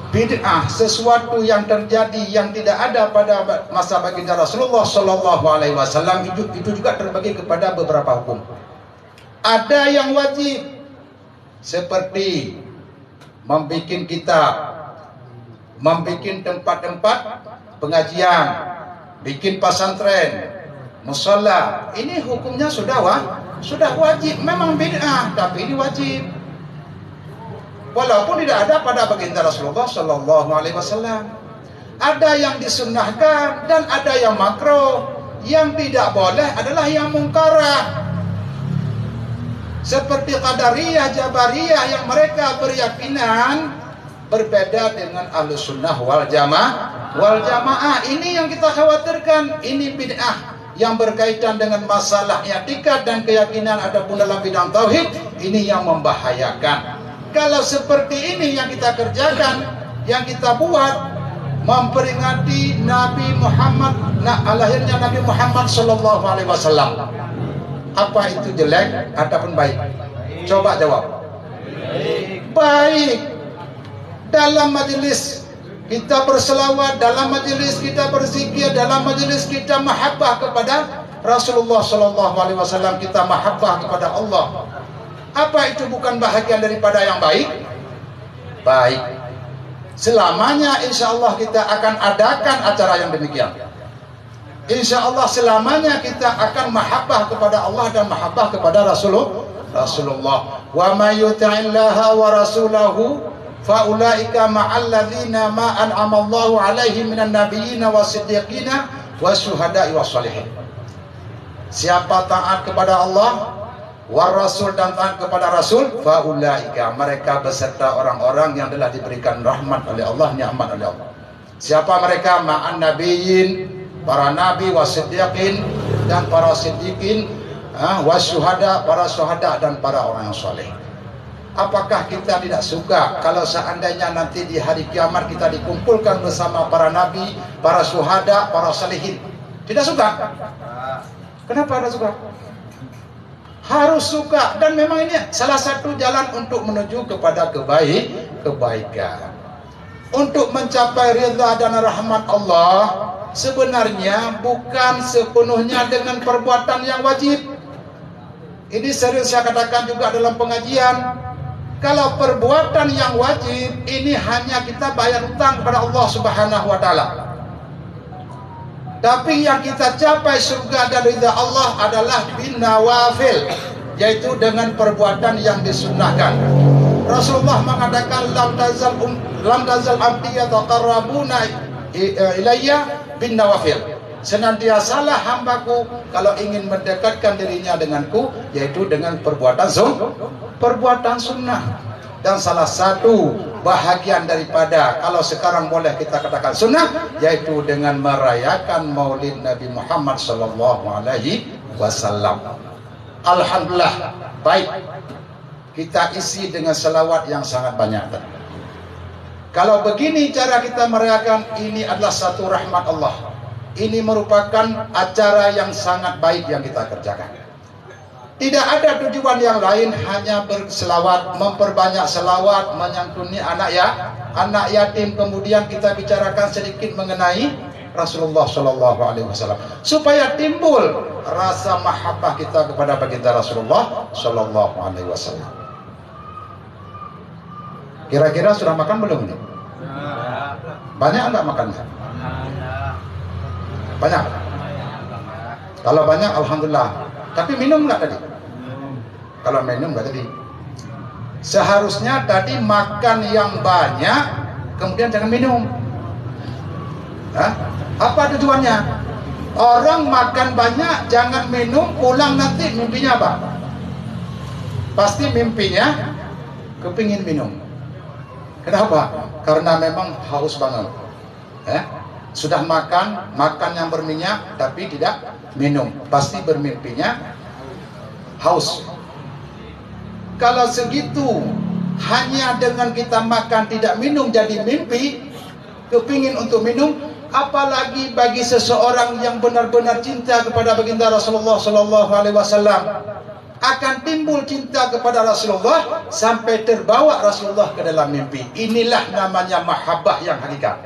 Bid'ah sesuatu yang terjadi yang tidak ada pada masa baginda Rasulullah Shallallahu Alaihi Wasallam itu juga terbagi kepada beberapa hukum. Ada yang wajib seperti membuat kitab, membuat tempat-tempat pengajian, bikin pesantren, mushola. Ini hukumnya sudah wajib. Memang bid'ah, tapi ini wajib. Walaupun tidak ada pada baginda Rasulullah Sallallahu Alaihi Wasallam. Ada yang disunnahkan dan ada yang makruh. Yang tidak boleh adalah yang mungkarah. Seperti Qadariyah, Jabariyah yang mereka berkeyakinan berbeda dengan Ahlus Sunnah wal Jamaah. Ini yang kita khawatirkan. Ini bid'ah yang berkaitan dengan masalah etika dan keyakinan adapun dalam bidang tauhid. Ini yang membahayakan. Kalau seperti ini yang kita kerjakan, yang kita buat, memperingati Nabi Muhammad, lahirnya Nabi Muhammad Sallallahu Alaihi Wasallam, apa itu jelek ataupun baik? Coba jawab. Baik. Dalam majelis kita berselawat, dalam majelis kita berzikir, dalam majelis kita mahabbah kepada Rasulullah Sallallahu Alaihi Wasallam, kita mahabbah kepada Allah. Apa itu bukan bahagian daripada yang baik? Baik. Selamanya insya Allah kita akan adakan acara yang demikian. Insya Allah selamanya kita akan mahabbah kepada Allah dan mahabbah kepada Rasulullah. Wa may yuti'illaha wa rasulahu fa ulaika ma'al ladzina ma an'ama Allahu 'alaihim minan nabiyyin was-siddiqina wasyuhada'i was-shalihin. Siapa taat kepada Allah war rasul dan taat kepada Rasul, faulaika, mereka beserta orang-orang yang telah diberikan rahmat oleh Allah, nikmat oleh Allah. Siapa mereka? Ma'an nabiyyin, para nabi, wasiddiqin, dan para siddiqin, wasyuhada, para syuhada, dan para orang yang soleh. Apakah kita tidak suka kalau seandainya nanti di hari kiamat kita dikumpulkan bersama para nabi, para syuhada, para salihin? Tidak suka? Kenapa tidak suka? Harus suka, dan memang ini salah satu jalan untuk menuju kepada kebaikan. Untuk mencapai ridha dan rahmat Allah sebenarnya bukan sepenuhnya dengan perbuatan yang wajib. Ini serius saya katakan juga dalam pengajian. Kalau perbuatan yang wajib ini hanya kita bayar hutang kepada Allah Subhanahu wa taala. Tapi yang kita capai surga dan ridha Allah adalah bin nawafil, yaitu dengan perbuatan yang disunnahkan. Rasulullah mengatakan lam tazal abdi yataqarrabuna ilayya bin nawafil. Senantiasalah hambaku kalau ingin mendekatkan dirinya denganku, yaitu dengan perbuatan sunnah. Dan salah satu bahagian daripada, kalau sekarang boleh kita katakan sunnah, yaitu dengan merayakan maulid Nabi Muhammad Sallallahu Alaihi Wasallam. Alhamdulillah, baik. Kita isi dengan selawat yang sangat banyak. Kalau begini cara kita merayakan, ini adalah satu rahmat Allah. Ini merupakan acara yang sangat baik yang kita kerjakan. Tidak ada tujuan yang lain, hanya berselawat, memperbanyak selawat, menyantuni anak yatim. Kemudian kita bicarakan sedikit mengenai Rasulullah Shallallahu Alaihi Wasallam, supaya timbul rasa mahabbah kita kepada baginda Rasulullah Shallallahu Alaihi Wasallam. Kira-kira sudah makan belum ini? Banyak enggak makannya? Banyak. Kalau banyak, alhamdulillah. Tapi minum enggak tadi? Kalau minum tadi. Seharusnya tadi makan yang banyak, kemudian jangan minum. Hah? Apa tujuannya? Orang makan banyak, jangan minum, pulang nanti mimpinya apa? Pasti mimpinya kepingin minum. Kenapa? Karena memang haus banget. Sudah makan yang berminyak, tapi tidak minum. Pasti bermimpinya haus. Kalau segitu, hanya dengan kita makan tidak minum jadi mimpi, kepingin untuk minum, apalagi bagi seseorang yang benar-benar cinta kepada baginda Rasulullah Sallallahu Alaihi Wasallam, akan timbul cinta kepada Rasulullah sampai terbawa Rasulullah ke dalam mimpi. Inilah namanya mahabbah yang hakikat.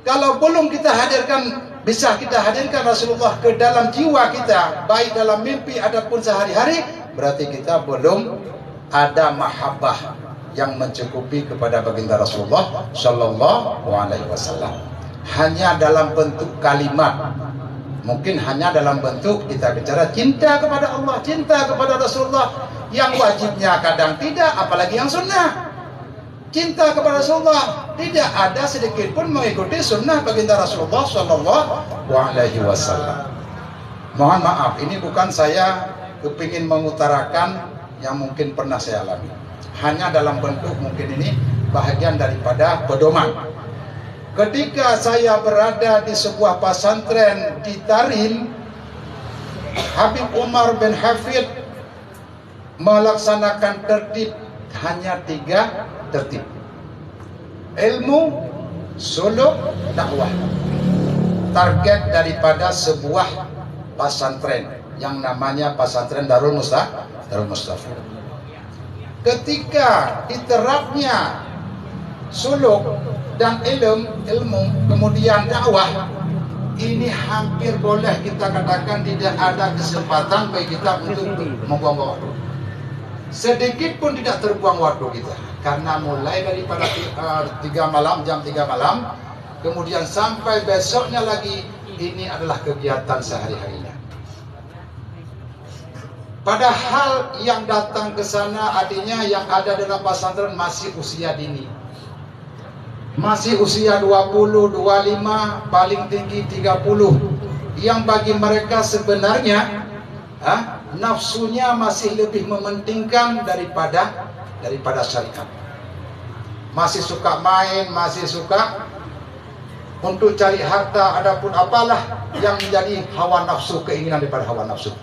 Kalau belum kita hadirkan, bisa kita hadirkan Rasulullah ke dalam jiwa kita, baik dalam mimpi ataupun sehari-hari, berarti kita belum ada mahabbah yang mencukupi kepada baginda Rasulullah Sallallahu Alaihi Wasallam. Hanya dalam bentuk kalimat, mungkin hanya dalam bentuk kita bicara cinta kepada Allah, cinta kepada Rasulullah, yang wajibnya kadang tidak, apalagi yang sunnah. Cinta kepada Rasulullah tidak ada sedikit pun mengikuti sunnah baginda Rasulullah Sallallahu Alaihi Wasallam. Mohon maaf, ini bukan saya kepingin mengutarakan yang mungkin pernah saya alami. Hanya dalam bentuk mungkin ini bahagian daripada pedoman. Ketika saya berada di sebuah pesantren di Tarim, Habib Umar bin Hafid melaksanakan tertib hanya 3 tertib: ilmu, suluk, dakwah. Target daripada sebuah pesantren yang namanya pesantren Darul Mustafa. Ketika diterapnya suluk dan ilmu, kemudian dakwah, ini hampir boleh kita katakan tidak ada kesempatan bagi kita untuk membuang waktu. Sedikit pun tidak terbuang waktu kita, karena mulai daripada 3 malam, jam 3 malam, kemudian sampai besoknya lagi, ini adalah kegiatan sehari-harinya. Padahal yang datang ke sana artinya yang ada dalam pesantren masih usia dini, masih usia 20, 25, paling tinggi 30, yang bagi mereka sebenarnya nafsunya masih lebih mementingkan daripada syariat. Masih suka main, masih suka untuk cari harta, adapun apalah yang menjadi hawa nafsu, keinginan daripada hawa nafsu.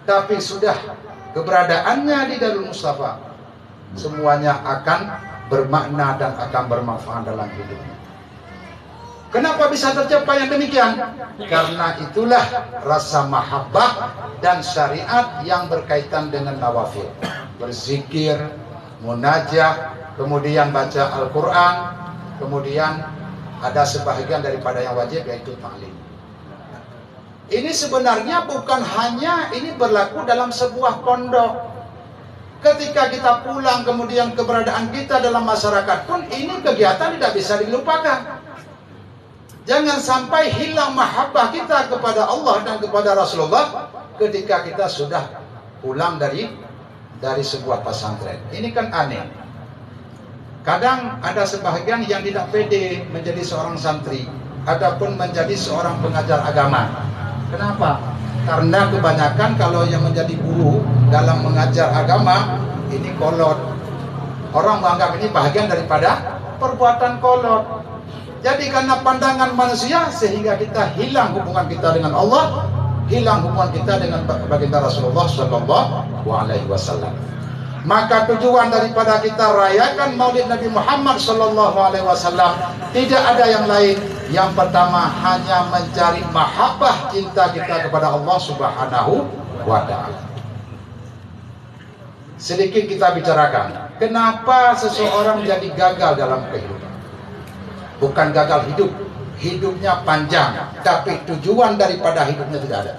Tapi sudah keberadaannya di Darul Mustafa, semuanya akan bermakna dan akan bermanfaat dalam hidupnya. Kenapa bisa tercapai yang demikian? Karena itulah rasa mahabbah dan syariat yang berkaitan dengan nawafil. Berzikir, munajah, kemudian baca Al-Quran, kemudian ada sebahagian daripada yang wajib yaitu ta'lim. Ini sebenarnya bukan hanya ini berlaku dalam sebuah pondok. Ketika kita pulang kemudian keberadaan kita dalam masyarakat pun ini kegiatan tidak bisa dilupakan. Jangan sampai hilang mahabbah kita kepada Allah dan kepada Rasulullah ketika kita sudah pulang dari sebuah pesantren. Ini kan aneh. Kadang ada sebahagian yang tidak pede menjadi seorang santri ataupun menjadi seorang pengajar agama. Kenapa? Karena kebanyakan kalau yang menjadi guru dalam mengajar agama ini kolot. Orang menganggap ini bahagian daripada perbuatan kolot. Jadi karena pandangan manusia sehingga kita hilang hubungan kita dengan Allah, hilang hubungan kita dengan baginda Rasulullah Sallallahu Alaihi Wasallam. Maka tujuan daripada kita rayakan Maulid Nabi Muhammad Sallallahu Alaihi Wasallam tidak ada yang lain. Yang pertama hanya mencari mahabbah cinta kita kepada Allah Subhanahu wa Ta'ala. Sedikit kita bicarakan, kenapa seseorang jadi gagal dalam kehidupan? Bukan gagal hidup, hidupnya panjang, tapi tujuan daripada hidupnya tidak ada.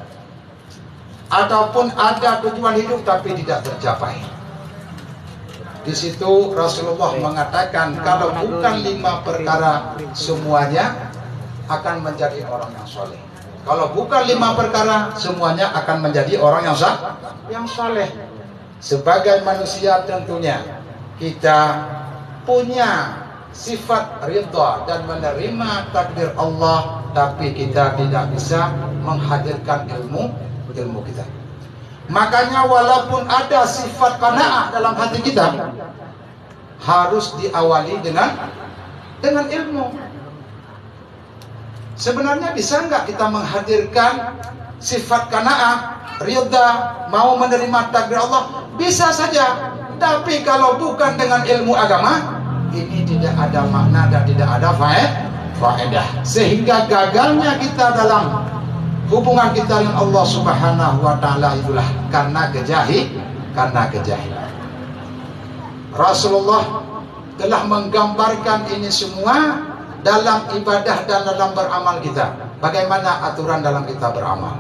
Ataupun ada tujuan hidup tapi tidak tercapai. Di situ Rasulullah mengatakan kalau bukan 5 perkara semuanya akan menjadi orang yang soleh. Kalau bukan 5 perkara, semuanya akan menjadi orang yang saleh. Sebagai manusia tentunya kita punya sifat ridha dan menerima takdir Allah, tapi kita tidak bisa menghadirkan ilmu kita. Makanya walaupun ada sifat qanaah dalam hati kita, harus diawali dengan ilmu. Sebenarnya bisa nggak kita menghadirkan sifat qanaah, ridha, mau menerima takdir Allah? Bisa saja. Tapi kalau bukan dengan ilmu agama, ini tidak ada makna dan tidak ada faedah. Sehingga gagalnya kita dalam hubungan kita dengan Allah Subhanahu wa taala itulah karena kejahilan. Rasulullah telah menggambarkan ini semua dalam ibadah dan dalam beramal kita. Bagaimana aturan dalam kita beramal?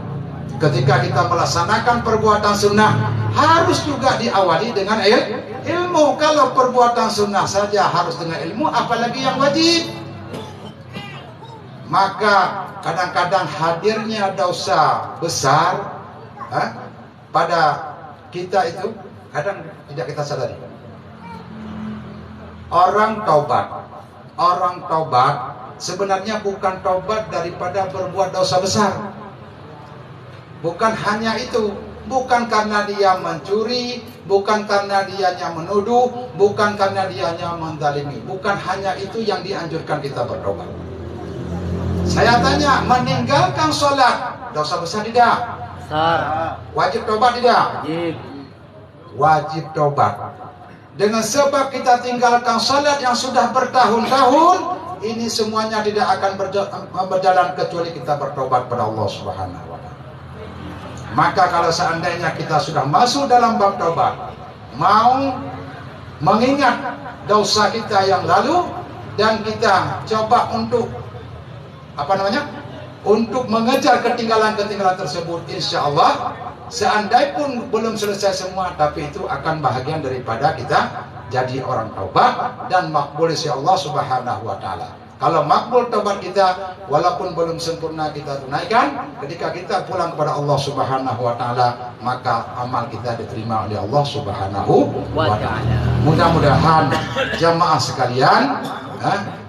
Ketika kita melaksanakan perbuatan sunnah, harus juga diawali dengan ilmu. Kalau perbuatan sunnah saja harus dengan ilmu, apalagi yang wajib. Maka kadang-kadang hadirnya dosa besar pada kita itu kadang tidak kita sadari. Orang taubat sebenarnya bukan taubat daripada berbuat dosa besar. Bukan hanya itu, bukan karena dia mencuri, bukan karena dianya menuduh, bukan karena dianya menzalimi. Bukan hanya itu yang dianjurkan kita bertobat. Saya tanya, meninggalkan sholat dosa besar tidak? Wajib tobat tidak? Wajib tobat. Dengan sebab kita tinggalkan salat yang sudah bertahun-tahun, ini semuanya tidak akan berjalan kecuali kita bertobat pada Allah Subhanahu wa taala. Maka kalau seandainya kita sudah masuk dalam bab tobat, mau mengingat dosa kita yang lalu dan kita coba untuk untuk mengejar ketinggalan-ketinggalan tersebut, insya Allah seandainya pun belum selesai semua, tapi itu akan bahagian daripada kita jadi orang taubat dan makbul insya Allah Subhanahu wa taala. Kalau makbul taubat kita walaupun belum sempurna kita tunaikan, ketika kita pulang kepada Allah Subhanahu wa taala, maka amal kita diterima oleh Allah Subhanahu wa taala. Mudah-mudahan jamaah sekalian,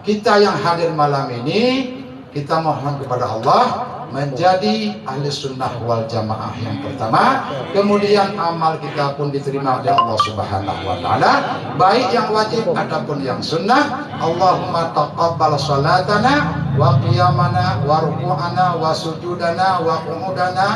kita yang hadir malam ini, kita mohon kepada Allah menjadi ahli sunnah wal jamaah yang pertama. Kemudian amal kita pun diterima oleh Allah Subhanahu wa taala, baik yang wajib ataupun yang sunnah. Allahumma taqabbal salatana wa qiyamana wa ruku'ana wa sujudana wa qu'udana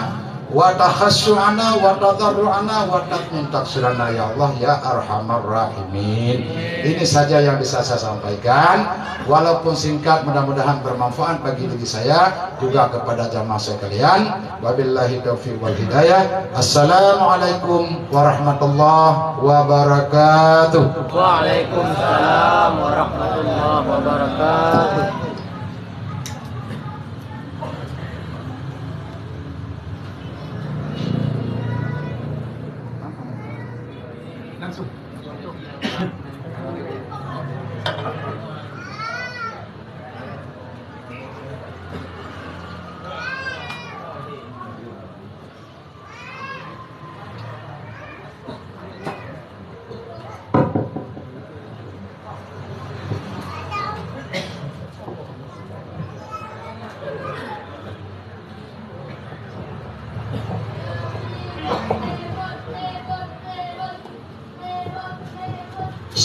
wa takhassu'ana wa tadarru'ana wa tatmin taksirana ya Allah ya arhamar rahimin. Ini saja yang bisa saya sampaikan, walaupun singkat, mudah-mudahan bermanfaat bagi diri saya juga kepada jamaah sekalian. Wabillahi taufiq wal hidayah. Assalamualaikum warahmatullahi wabarakatuh. Waalaikumsalam warahmatullahi wabarakatuh.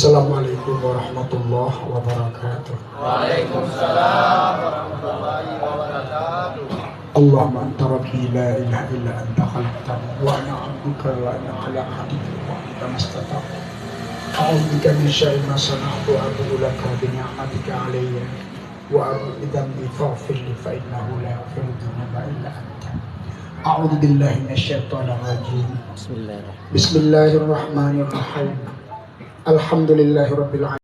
Assalamualaikum warahmatullahi wabarakatuh. Waalaikumsalam warahmatullahi wabarakatuh. Allahumma anta rabbi la ilaha illa anta khalaqtani wa ana 'abduka wa ana ala ahdika wa anta mastata'tu. A'udzu bika min syarri ma sana'tu wa a'udzu laka bi ni'matika 'alayya wa a'udzu bi dhanbi faghfir li fa innahu la yaghfiru dhunuba illa anta. A'udzu billahi minasyaitonir rajim. Bismillahirrahmanirrahim. Alhamdulillahirabbil alamin.